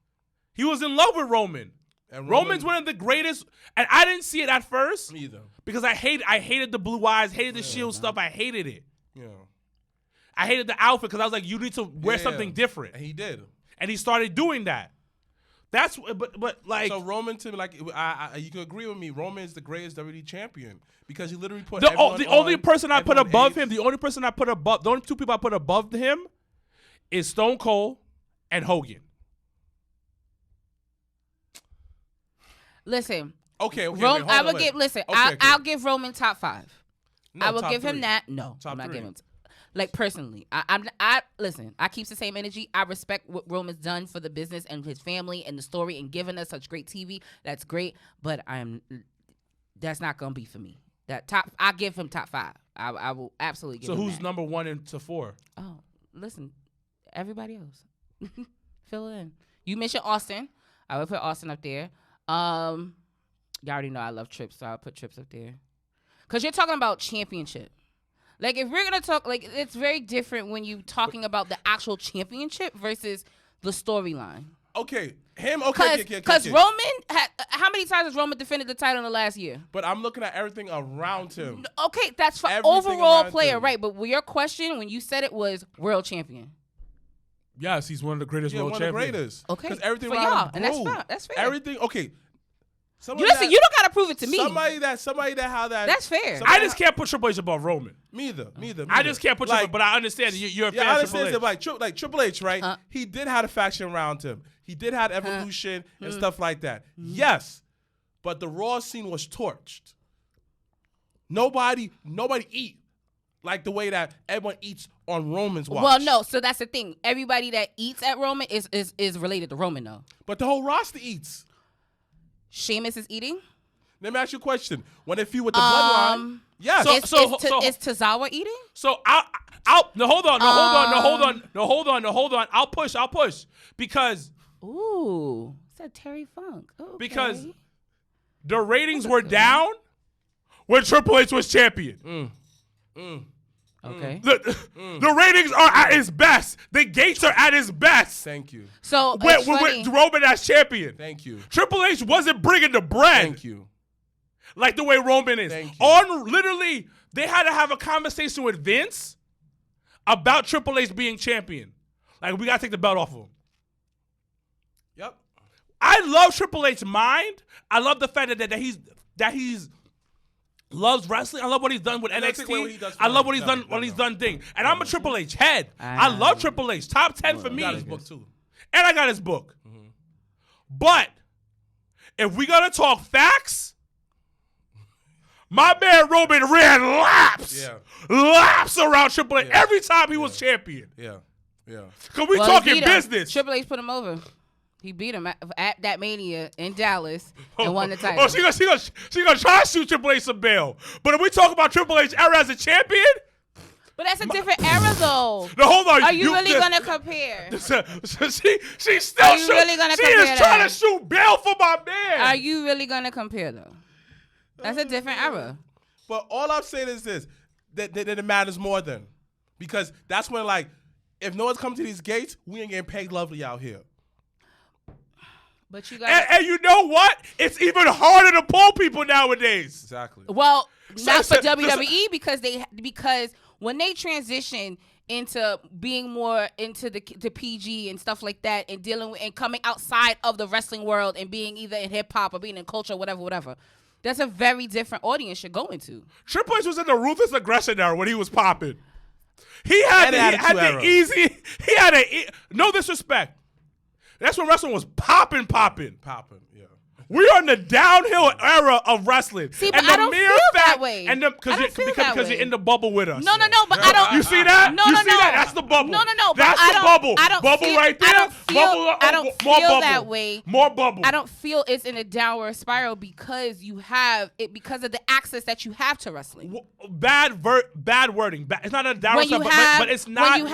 He was in love with Roman. And Roman's one of the greatest. And I didn't see it at first. Me either. Because I hated the blue eyes, hated the shield stuff. I hated it. Yeah. I hated the outfit because I was like, you need to wear something different. And he did. And he started doing that. That's but like, so Roman, to me, like, you can agree with me. Roman is the greatest WWE champion because he literally put the only person I put above him, the only two people I put above him is Stone Cold and Hogan. Listen. Okay. I'll give Roman top 5. No, I will top give him 3. that. No, top I'm not 3. giving him. Like, personally, listen, I keep the same energy. I respect what Roman's done for the business and his family and the story and giving us such great TV. That's great, but that's not gonna be for me. I give him top 5. I will absolutely give him. So who's that. number 1 and to 4? Oh, listen, everybody else. Fill it in. You mentioned Austin. I would put Austin up there. You already know I love Trips, so I'll put Trips up there. Cause you're talking about championship. Like, if we're going to talk, like, it's very different when you're talking about the actual championship versus the storyline. Okay. Okay. Because Roman, how many times has Roman defended the title in the last year? But I'm looking at everything around him. Okay, that's for overall player, right? But your question, when you said it, was world champion. Yes, he's one of the greatest world champions. One of the greatest. Okay. Because everything for around y'all, him and that's fair. Everything, okay. You don't gotta prove it to me. Somebody that how that. That's fair. I just can't put Triple H above Roman. Me either. I just can't put Triple H, but I understand you're a fan of Triple H. Like Triple H, right? He did have a faction around him. He did have Evolution and stuff like that. Yes, but the Raw scene was torched. Nobody eat like the way that everyone eats on Roman's watch. Well, no. So that's the thing. Everybody that eats at Roman is related to Roman, though. But the whole roster eats. Sheamus is eating? Let me ask you a question. When they feud with the Bloodline, yes. Is Tozawa eating? So hold on. I'll push because. Ooh, is that Terry Funk? Okay. Because the ratings were down when Triple H was champion. Okay. The ratings are at its best. The gates are at its best. Thank you. So with Roman as champion. Thank you. Triple H wasn't bringing the bread. Thank you. like the way Roman is. Literally, they had to have a conversation with Vince about Triple H being champion. Like, we got to take the belt off of him. Yep. I love Triple H's mind. I love the fact that he's loves wrestling. I love what he's done with NXT. I love what he's done thing. And I'm a Triple H head. I love Triple H. Top 10 for me. Got his book too. And I got his book. Mm-hmm. But if we gotta talk facts, my man Roman ran laps around Triple H every time he was champion. Yeah. Cause we talking business. Triple H put him over. He beat him at that Mania in Dallas and won the title. Oh, she gonna try to shoot Triple H some bail. But if we talk about Triple H era as a champion, but that's a different era, though. No, hold on. Are you really gonna compare? She's still. Are you really gonna compare? She is trying to shoot bail for my man. Are you really gonna compare though? That's a different era. But all I'm saying is this: that it matters more than, because that's when, like, if no one's coming to these gates, we ain't getting paid lovely out here. But you got and you know what? It's even harder to pull people nowadays. Exactly. Well, not for WWE because when they transition into being more into the PG and stuff like that, and dealing with and coming outside of the wrestling world and being either in hip hop or being in culture, or whatever. That's a very different audience you're going to. Triple H was in the ruthless aggression era when he was popping. He had the easy. He had no disrespect. That's when wrestling was popping. Yeah. We are in the downhill era of wrestling. See, but I don't feel that way. And because you're in the bubble with us. No, but I don't. You see that? No. That? That's the bubble. No. That's the bubble. Bubble right there. I don't feel that way. More bubble. I don't feel it's in a downward spiral because you have it because of the access that you have to wrestling. Bad wording. It's not a downward spiral, but it's not. When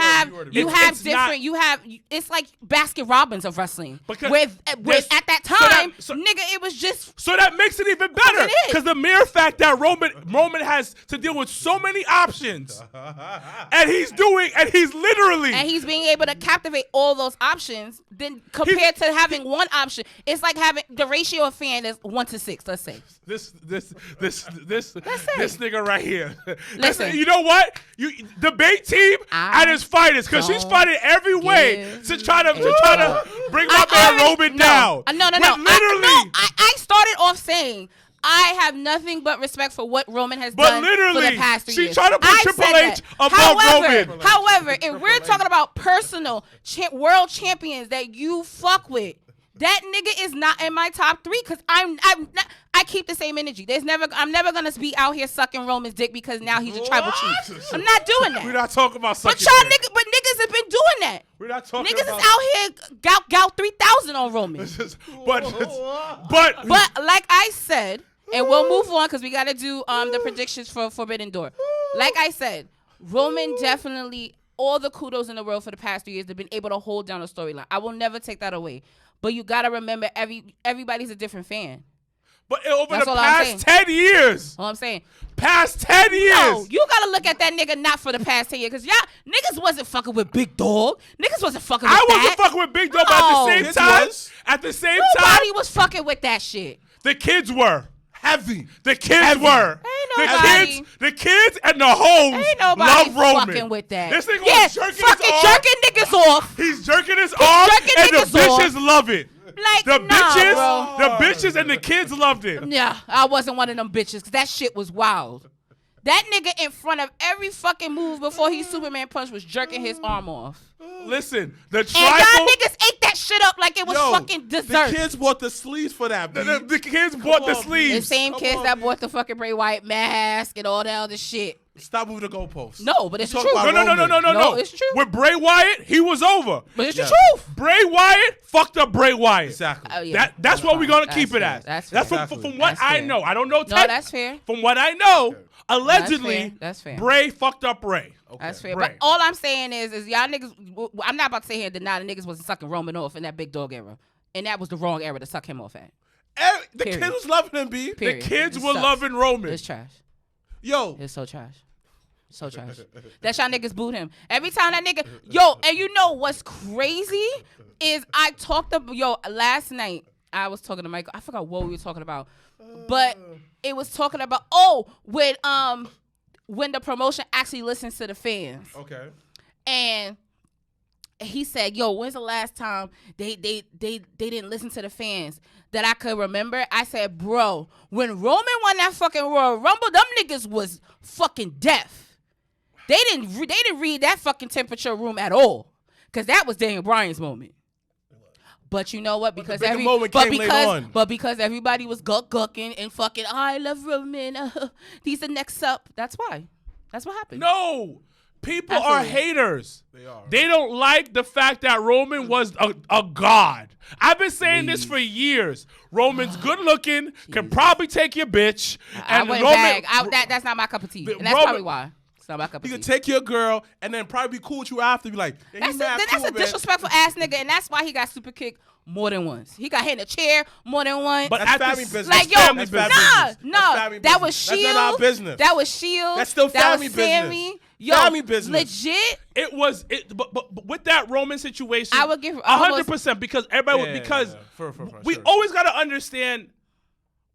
it's like Baskin Robbins of wrestling. With at that time, nigga, it was just. So that makes it even better because the mere fact that Roman has to deal with so many options, and he's being able to captivate all those options. Then compared to having one option, it's like having the ratio of fan is 1-6. Let's say this nigga right here. Listen, you know what? You debate team and his fighters because she's fighting every way to try to bring my man Roman down. No. Literally. I started off saying I have nothing but respect for what Roman has done for the past 3 years. She tried to put Triple H above Roman. However, if we're talking about personal world champions that you fuck with, that nigga is not in my top 3 because I keep the same energy. I'm never gonna be out here sucking Roman's dick because now he's a tribal chief. I'm not doing that. We're not talking about sucking dick. But niggas have been doing that. We're not talking niggas about is out here gout 3,000 on Roman. but like I said, and we'll move on because we got to do the predictions for Forbidden Door. Like I said, Roman definitely all the kudos in the world for the past 3 years. They've been able to hold down a storyline. I will never take that away. But you got to remember, everybody's a different fan. But over the past 10 years. All I'm saying. Past 10 years. No, you got to look at that nigga not for the past 10 years. Because y'all niggas wasn't fucking with Big Dog. Niggas wasn't fucking with that. I wasn't fucking with Big Dog, but at the same time. Nobody was fucking with that shit. The kids were. Heavy. The kids were. The kids and the hoes love Roman. Fucking with that. This nigga was jerking niggas off. He's jerking his arm, and the bitches love it. Like, the bitches and the kids loved it. Yeah, I wasn't one of them bitches because that shit was wild. That nigga in front of every fucking move before he Superman punched was jerking his arm off. Listen, the and y'all niggas ate that shit up like it was fucking dessert. The kids bought the sleeves for that. The kids bought the sleeves. The same kids that bought the fucking Bray Wyatt mask and all that other shit. Stop moving the goalposts. No, but it's true. No. It's true. With Bray Wyatt, he was over. But it's the truth. Bray Wyatt fucked up Bray Wyatt. Exactly. That's what we're gonna keep it at. That's from what I know. I don't know. No, that's fair. From what I know, allegedly, that's fair. Bray fucked up Bray. Okay. That's fair. Bray. But all I'm saying is y'all niggas. I'm not about to say here deny the niggas wasn't sucking Roman off in that Big Dog era, and that was the wrong era to suck him off at. The kids was loving him, B. Period. The kids were loving Roman. It's trash. Yo, it's so trash. So trash. That's y'all niggas booed him. Every time that nigga, and you know what's crazy is I talked about, last night, I was talking to Michael. I forgot what we were talking about, but it was talking about when the promotion actually listens to the fans. Okay. And he said, "Yo, when's the last time they didn't listen to the fans that I could remember?" I said, "Bro, when Roman won that fucking Royal Rumble, them niggas was fucking deaf. They didn't read that fucking temperature room at all, cause that was Daniel Bryan's moment." But you know what? Because because everybody was gucking and fucking, I love Roman. He's the next up. That's why. That's what happened. No. People are haters. They are. They don't like the fact that Roman was a god. I've been saying this for years. Roman's good looking, can probably take your bitch. I went back. That's not my cup of tea. And that's probably why. It's not my cup of tea. He could take your girl and then probably be cool with you after. Be like, that's a disrespectful ass nigga, and that's why he got super kicked more than once. He got hit in a chair more than once. But that's family business. Like, yo, that was Shield. That's not our business. That was Shield. That's still family business. Yo, family business. Legit. It was but with that Roman situation, I would give 100% because everybody we always gotta understand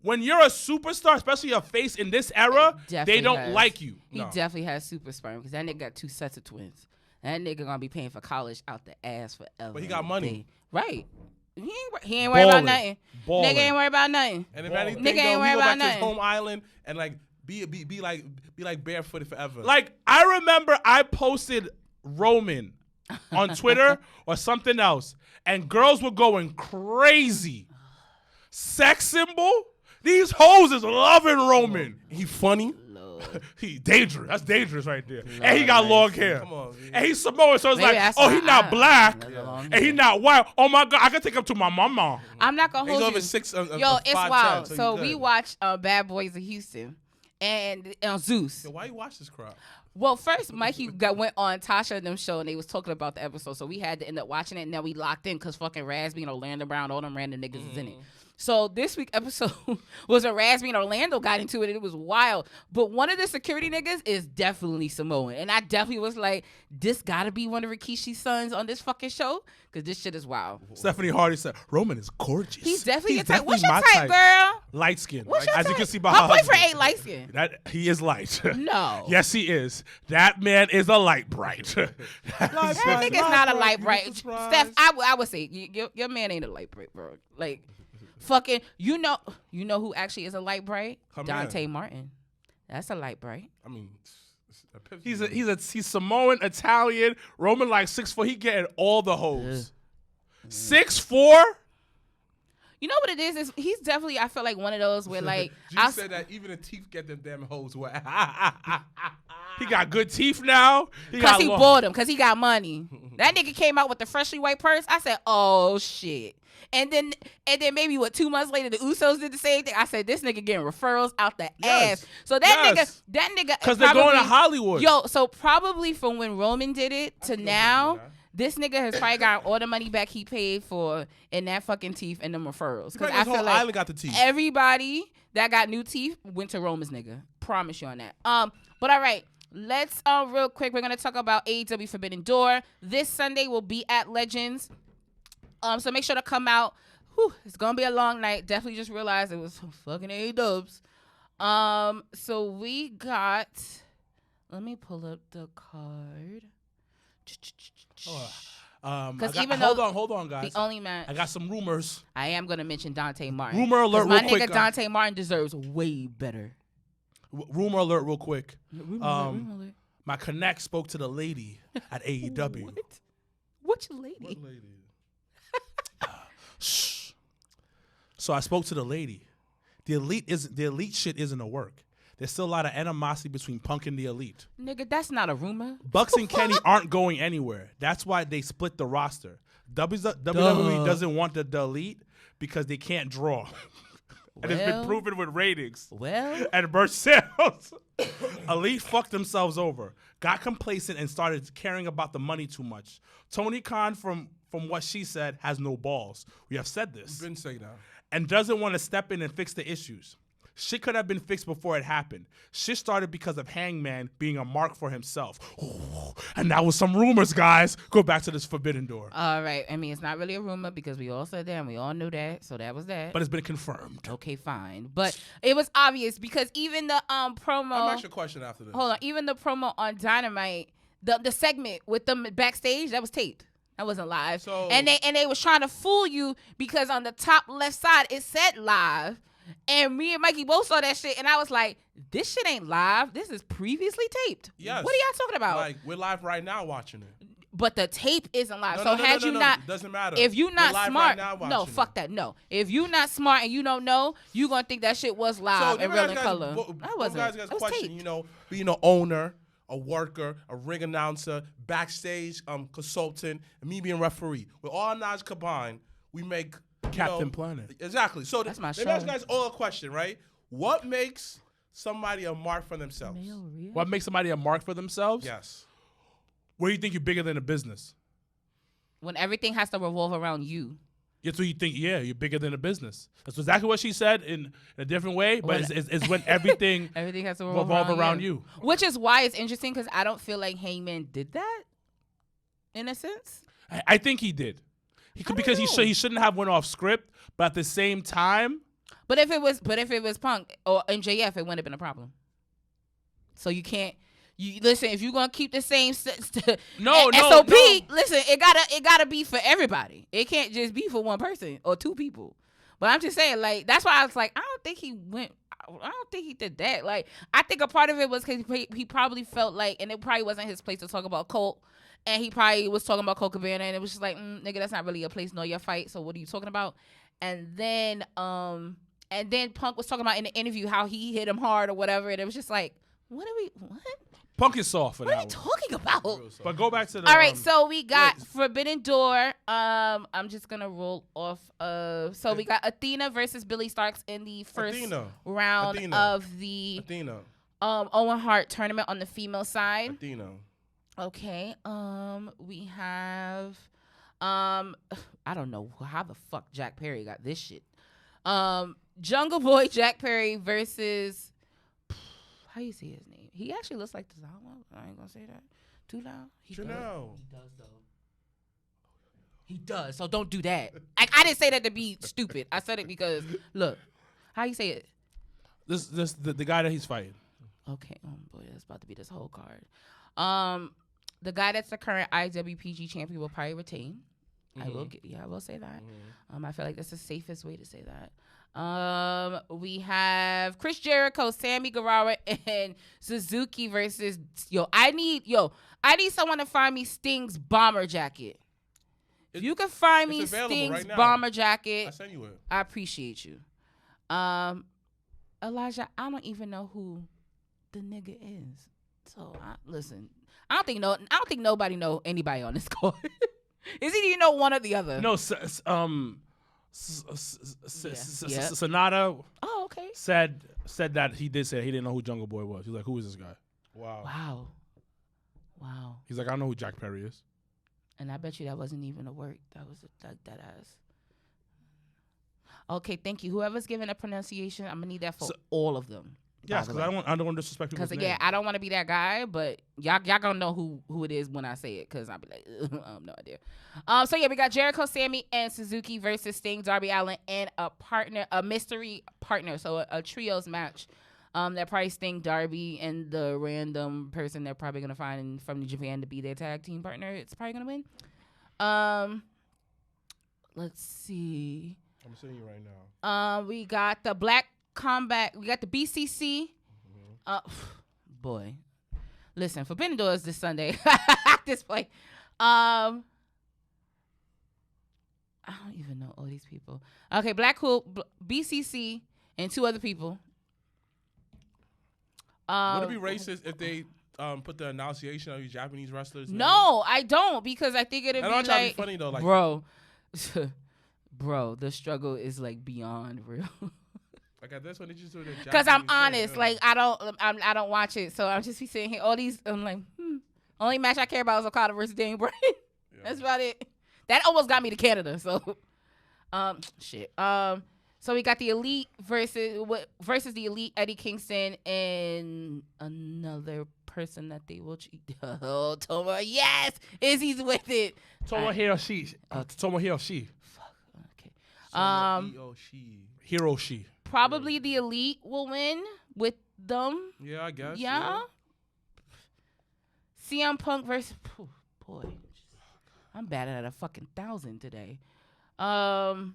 when you're a superstar, especially a face in this era, they don't like you. He definitely has super sperm because that nigga got 2 sets of twins. That nigga gonna be paying for college out the ass forever. But he got money. Right. He ain't worried about nothing. Nigga ain't worried about nothing. And if anything, nigga ain't worried about nothing. His home island and like be like barefooted forever. Like I remember I posted Roman on Twitter or something else, and girls were going crazy. Sex symbol? These hoes is loving Roman. He funny. He dangerous. That's dangerous right there. And he got long hair. Come on. And he's Samoan, so it's like, oh, he's not black. And he not white. Oh my God, I can take him to my mama. I'm not gonna hold you. He's over 6. Yo, it's wild. So we watched Bad Boys of Houston and Zeus. Yo, why you watch this crap? Well, first, Mikey went on Tasha and them show, and they was talking about the episode, so we had to end up watching it, and then we locked in because fucking Razby and Orlando Brown, all them random niggas is in it. So this week episode was a Razby and Orlando got into it, and it was wild. But one of the security niggas is definitely Samoan, and I definitely was like, this gotta be one of Rikishi's sons on this fucking show, because this shit is wild. Stephanie Hardy said, Roman is gorgeous. He's definitely your type. What's your type, girl? Light skin. What's your As type? you can see by her boyfriend ain't light skin. He is light. No. Yes, he is. That man is a light bright. That nigga's not a light bright. Steph, I would say your man ain't a light bright, bro. Like, fucking, you know who actually is a light bright? Dante Martin. That's a light bright. I mean, he's Samoan, Italian. Roman like 6'4". He getting all the hoes. 6'4". You know what it is he's definitely, I feel like, one of those where like you said that even the teeth get them damn hoes wet. He got good teeth now. Because he bought them. Because he got money. That nigga came out with the freshly white purse. I said, oh shit. And then maybe 2 months later, the Usos did the same thing. I said, this nigga getting referrals out the ass. So that nigga, because they're going to Hollywood. Yo, so probably from when Roman did it to now, this nigga has probably got all the money back he paid for in that fucking teeth and them referrals. Because I feel like got the teeth. Everybody that got new teeth went to Roman's nigga. Promise you on that. But all right. Let's real quick. We're gonna talk about AEW Forbidden Door. This Sunday will be at Legends. So make sure to come out. Whew, it's gonna be a long night. Definitely just realized it was fucking AEWs. So we got. Let me pull up the card. Hold on, guys. The only match. I got some rumors. I am gonna mention Dante Martin. Rumor alert, my real nigga quick. Dante Martin deserves way better. Rumor alert, real quick. Rumor alert. My connect spoke to the lady at AEW. What? Which lady? What lady? Shh. So I spoke to the lady. The elite shit isn't a work. There's still a lot of animosity between Punk and the Elite. Nigga, that's not a rumor. Bucks and Kenny aren't going anywhere. That's why they split the roster. WWE doesn't want the Elite because they can't draw. And it's been proven with ratings. And merch sales. Elite fucked themselves over. Got complacent and started caring about the money too much. Tony Khan, from what she said, has no balls. We have said this. You've been saying that. And doesn't want to step in and fix the issues. Shit could have been fixed before it happened. Shit started because of Hangman being a mark for himself. Ooh, and that was some rumors, guys. Go back to this Forbidden Door. All right. I mean, it's not really a rumor because we all said that and we all knew that. So that was that. But it's been confirmed. Okay, fine. But it was obvious because even the promo. I'll ask you a question after this. Hold on. Even the promo on Dynamite, the segment with them backstage, that was taped. That wasn't live. So, and they was trying to fool you because on the top left side it said live. And me and Mikey both saw that shit, and I was like, this shit ain't live. This is previously taped. yes. What are y'all talking about? Like, we're live right now watching it. But the tape isn't live. No, so had you not, it doesn't matter. if you not We're live smart, right now no, watching fuck it. that, no. If you not smart and you don't know, you gonna think that shit was live and real in color. That wasn't. Guys, It was question. taped. You know, being an owner, a worker, a ring announcer, backstage consultant, and me being referee, with all our knowledge combined, we make Captain Planet. Exactly. So That's my let me show. ask you guys all a question, right? What makes somebody a mark for themselves? What makes somebody a mark for themselves? Yes. Where you think you're bigger than a business? When everything has to revolve around you. That's what you think, yeah, you're bigger than a business. That's exactly what she said in a different way, but it's when everything Everything has to revolve around you. Which is why it's interesting because I don't feel like Hangman did that. In a sense. I think he did. Because he shouldn't have went off script, but at the same time. But if it was Punk or MJF, it wouldn't have been a problem. So you can't. You listen. If you're gonna keep the same SOP, listen. It gotta be for everybody. It can't just be for one person or two people. But I'm just saying, like that's why I was like, I don't think he did that. Like I think a part of it was because he probably felt like, and it probably wasn't his place to talk about Colt. And he probably was talking about Colt Cabana, and it was just like, nigga, that's not really your place nor your fight. So what are you talking about? And then Punk was talking about in the interview how he hit him hard or whatever, and it was just like, what? Punk is soft for What are that you one. talking about? But go back to the. All right, so we got Forbidden Door. I'm just gonna roll off. So we got Athena versus Billy Starks in the first round of the Owen Hart tournament on the female side. Athena. Okay. We have. I don't know how the fuck Jack Perry got this shit. Jungle Boy Jack Perry versus. How you say his name? He actually looks like the Zama. I ain't gonna say that too loud. He does though. He does. So don't do that. I didn't say that to be stupid. I said it because look, how you say it? The guy that he's fighting. Okay. Oh boy, that's about to be this whole card. The guy that's the current IWPG champion will probably retain. Mm-hmm. I will say that. Mm-hmm. I feel like that's the safest way to say that. We have Chris Jericho, Sammy Guevara, and Suzuki versus I need someone to find me Sting's bomber jacket. If you can find me Sting's right bomber jacket, I send you it. I appreciate you. Elijah, I don't even know who the nigga is. So listen, I don't think nobody know anybody on this card. Is either one or the other? No, Sonata. Oh, okay. Said that he didn't know who Jungle Boy was. He's like, who is this guy? Wow. He's like, I don't know who Jack Perry is. And I bet you that wasn't even a word. That was that ass. Okay, thank you. Whoever's giving a pronunciation, I'm gonna need that for all of them. Yes, because I don't want to disrespect people's name. Because I don't want to be that guy, but y'all gonna know who it is when I say it, because I'll be like, I have no idea. So yeah, we got Jericho, Sammy, and Suzuki versus Sting, Darby Allin, and a mystery partner. So a trios match. That probably Sting, Darby, and the random person they're probably gonna find from Japan to be their tag team partner. It's probably gonna win. Let's see. I'm seeing you right now. We got the Black Combat. We got the BCC. Mm-hmm. Boy, listen, Forbidden Doors this Sunday at this point. I don't even know all these people. Okay, Black Hole, BCC, and two other people. Would it be racist if they put the enunciation of these Japanese wrestlers? No, I don't, because I think it'd be like, funny though, like, bro, the struggle is like beyond real. Like at this one, they just do the Japanese. Because I'm honest, like I don't watch it, so I'm just be sitting here. All these, I'm like, only match I care about is Okada versus Daniel Bryan. Yeah. That's about it. That almost got me to Canada. So, shit. So So we got the Elite versus the Elite, Eddie Kingston, and another person that they will cheat. Oh, Toma, yes, Izzy's with it. Tomohiro Ishii. Okay. Hiroshi. Probably the Elite will win with them. Yeah, I guess. Yeah. CM Punk versus boy, I'm bad at a fucking 1,000 today. CM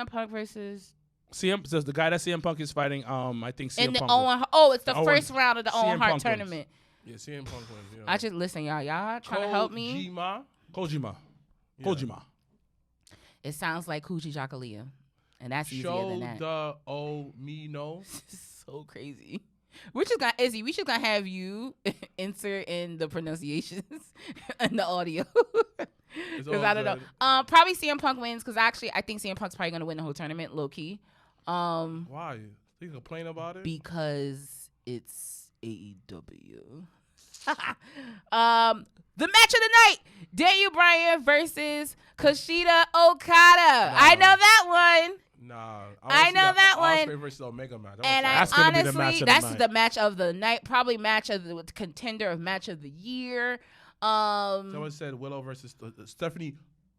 Punk versus CM says the guy that CM Punk is fighting. I think CM and the Punk. It's the first round of the Owen Hart tournament. Yeah, CM Punk wins. Yeah. I just listen, y'all trying to help me. Kojima. Yeah. Kojima. It sounds like Coochie Jakalia, and that's easier than that. Show the Omino. So crazy. We just gonna have you insert in the pronunciations and the audio. Because I don't know. Probably CM Punk wins because I think CM Punk's probably gonna win the whole tournament, low key. Why? You complain about it? Because it's AEW. The match of the night: Daniel Bryan versus Kushida Okada. Nah. I know that one. Nah, I know that Osprey one. versus Omega match. And That's gonna be the match of the that's night. the match of the night. Probably match of the contender of match of the year. Someone said Willow versus Stephanie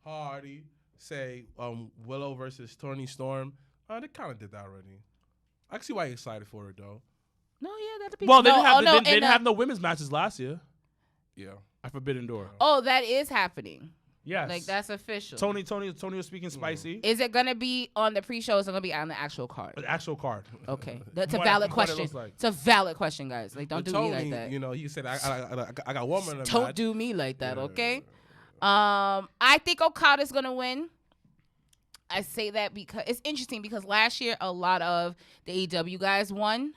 Hardy. Say Willow versus Toni Storm. They kind of did that already. I can see why you're excited for it though. No, yeah, that'd be. Well, they no, didn't have no women's matches last year Yeah. at Forbidden Door. Oh, that is happening. Yes. Like that's official. Tony was speaking spicy. Is it gonna be on the pre-show? Or is it gonna be on the actual card? An actual card. Okay, that's a What- valid what it question. looks like. It's a valid question, guys. Like, don't But do me Tony, like that. You know, he said I got woman in the Don't match. do me like that, Yeah. okay? I think Okada's gonna win. I say that because it's interesting because last year a lot of the AEW guys won.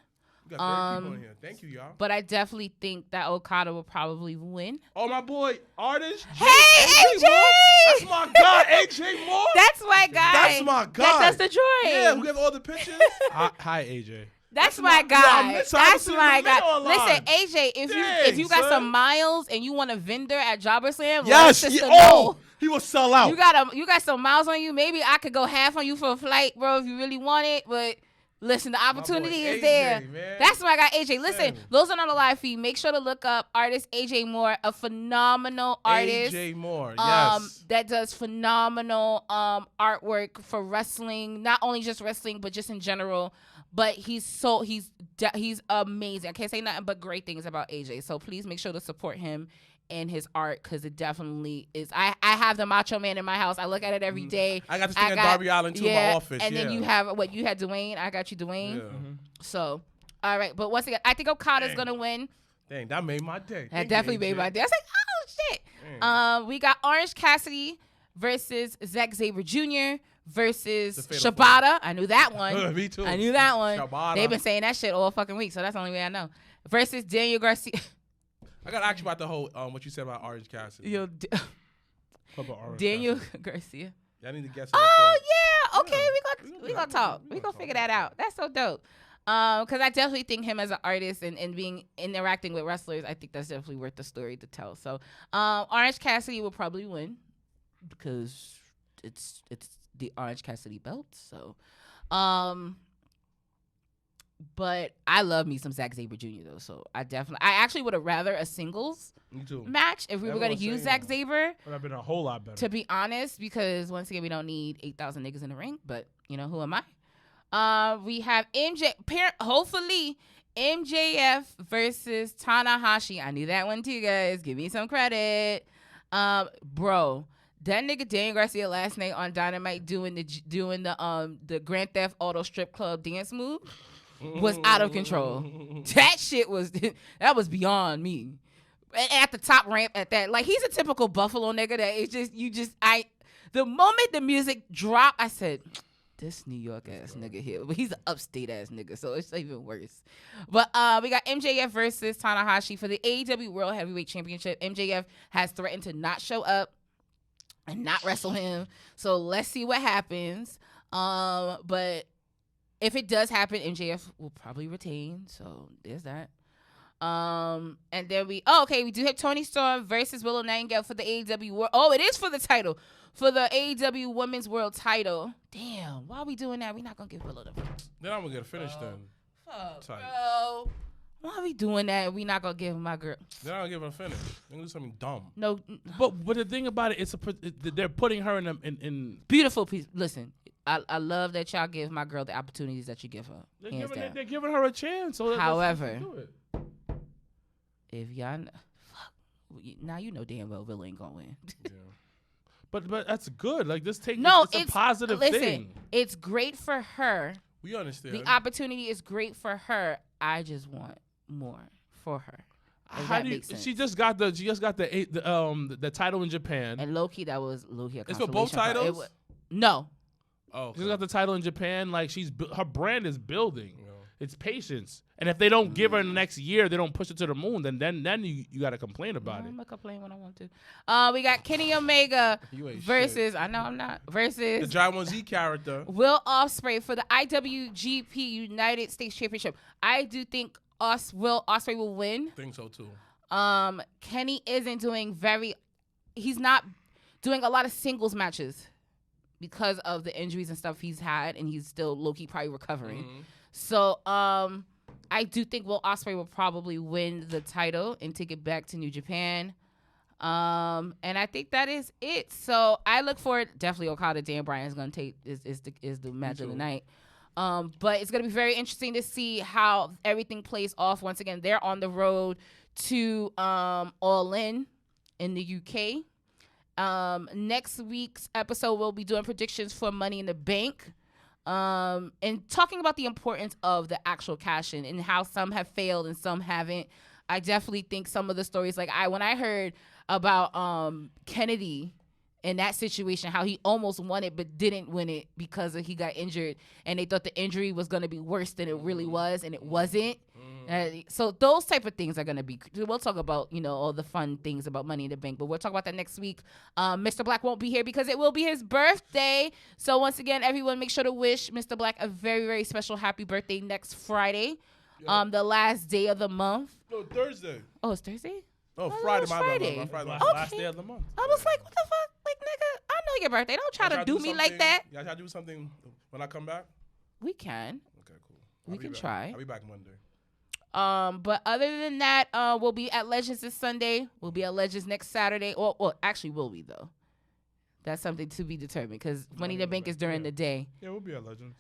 You got 30 people in here. Thank you, y'all. But I definitely think that Okada will probably win. Oh, my boy, artist. Hey, AJ! Moore. That's my guy, AJ Moore. That's my guy. That's my guy. That does the drawing. Yeah, we have all the pictures. Hi, AJ. That's my- my Yo, guy. I'm missing- I That's haven't seen my him in a minute guy. online. Listen, AJ, if you Dang, got son. some miles and you want a vendor at Jobbertears, let Yes. sister Oh, know. he will sell out. You got some miles on you. Maybe I could go half on you for a flight, bro, if you really want it. But listen, the opportunity boy is AJ, there. man. That's my guy, AJ. Listen, Damn. those are not a live feed. Make sure to look up artist AJ Moore, a phenomenal artist. AJ Moore. Yes. That does phenomenal artwork for wrestling, not only just wrestling, but just in general. But he's amazing. I can't say nothing but great things about AJ. So please make sure to support him and his art because it definitely is. I have the Macho Man in my house. I look at it every day. I got this thing at Darby Allin too in my office. And then yeah. you have you had Dwayne. I got you Dwayne. Yeah. So all right, but once again, I think Okada's gonna win. Dang, that made my day. That Thank definitely you, made AJ. my day. I was like, oh shit. We got Orange Cassidy versus Zack Sabre Jr. versus The Fatal Shibata. I knew that one. Me too. I knew that one. Shibata. They've been saying that shit all fucking week, so that's the only way I know. Versus Daniel Garcia. I got to ask you about the whole what you said about Orange Cassidy. Daniel Garcia. Y'all need to guess. Oh yeah, okay. Yeah. We gonna talk. We gonna figure that out. That's so dope. Because I definitely think him as an artist and being interacting with wrestlers, I think that's definitely worth the story to tell. So, Orange Cassidy will probably win because it's the Orange Cassidy belt. So, but I love me some Zack Sabre Jr. though. So I actually would have rather a singles Me too. match if we were gonna Everyone's use saying Zack that. Sabre. Would have been a whole lot better. To be honest, because once again, we don't need 8,000 niggas in the ring, but you know, who am I? We have hopefully MJF versus Tanahashi. I knew that one too, guys. Give me some credit. Bro, that nigga Daniel Garcia last night on Dynamite doing the Grand Theft Auto strip club dance move was out of control. That shit was beyond me. At the top ramp at that, like he's a typical Buffalo nigga that it's just the moment the music dropped, I said, this New York ass nigga here, but he's an upstate ass nigga, so it's even worse. But we got MJF versus Tanahashi for the AEW World Heavyweight Championship. MJF has threatened to not show up and not wrestle him, so let's see what happens. But if it does happen, MJF will probably retain. So there's that. And then we do have Toni Storm versus Willow Nightingale for the AEW World. Oh, it is for the title. For the AEW Women's World title. Damn, why are we doing that? We're not going to give Willow the Then I'm going to get a finish then. Fuck, bro. Why are we doing that? We not going to give my girl. Then I'm going to give her a finish. They're going to do something dumb. No. But the thing about it, they're putting her in beautiful piece. Listen, I love that y'all give my girl the opportunities that you give her. They're giving her a chance. So however, if y'all... Now you know damn well Willow ain't going to win. Yeah. But that's good. Like this it's a positive thing. It's great for her. We understand. The opportunity is great for her. I just want more for her. How do you, she just got the title in Japan. And low key, that was low key. It's for both titles. No. Oh, okay. She's got the title in Japan. Like her brand is building. Yeah. It's patience. And if they don't give her the next year, they don't push it to the moon. Then you got to complain about it. I'm gonna complain when I want to. We got Kenny Omega versus. Shit. I know I'm not versus the Dragon Z character. Will Ospreay for the IWGP United States Championship. I do think Will Ospreay will win. I think so too. Kenny isn't he's not doing a lot of singles matches because of the injuries and stuff he's had, and he's still low-key probably recovering. Mm-hmm. So I do think Will Ospreay will probably win the title and take it back to New Japan. And I think that is it. So I look forward. Definitely Okada Dan Bryan is going to take is the match of the night. But it's going to be very interesting to see how everything plays off. Once again, they're on the road to All In the UK. Next week's episode, we'll be doing predictions for Money in the Bank. And talking about the importance of the actual cash-in and how some have failed and some haven't. I definitely think some of the stories, like when I heard about Kennedy in that situation, how he almost won it but didn't win it because he got injured, and they thought the injury was going to be worse than it really was, and it wasn't. So those type of things are going to be, we'll talk about, all the fun things about Money in the Bank, but we'll talk about that next week. Mr. Black won't be here because it will be his birthday. So once again, everyone, make sure to wish Mr. Black a very, very special happy birthday next Friday, the last day of the month. No, Thursday. Oh, it's Thursday? Oh, Friday. Friday. Friday. Okay. Last day of the month. I was like, what the fuck? Like, nigga, I know your birthday. Don't try to do me like that. Y'all try to do something when I come back? We can. Okay, cool. We can try. I'll be back Monday. But other than that, we'll be at Legends this Sunday. We'll be at Legends next Saturday. Well, actually, will we, though? That's something to be determined because Money in the Bank is during the day. Yeah, we'll be at Legends.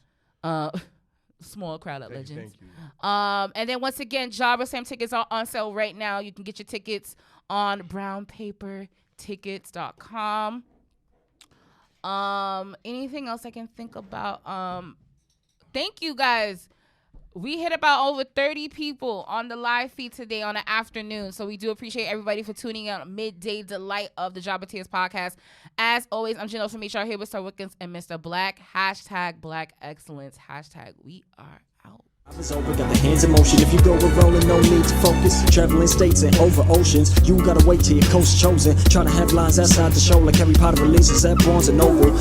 Small crowd at Legends. Thank you. And then once again, Jobber Sam tickets are on sale right now. You can get your tickets on brownpapertickets.com. Anything else I can think about? Thank you guys. We hit about over 30 people on the live feed today on the afternoon. So we do appreciate everybody for tuning in on Midday Delight of the Jobbertears podcast. As always, I'm Janelle from HR here with Sir Wilkins and Mr. Black. # Black Excellence. # we are out. I was over, got the hands in motion. If you go with rolling, no need to focus. Traveling states and over oceans. You gotta wait till your coast chosen. Trying to have lines outside the show like Harry Potter releases at Barnes & Noble.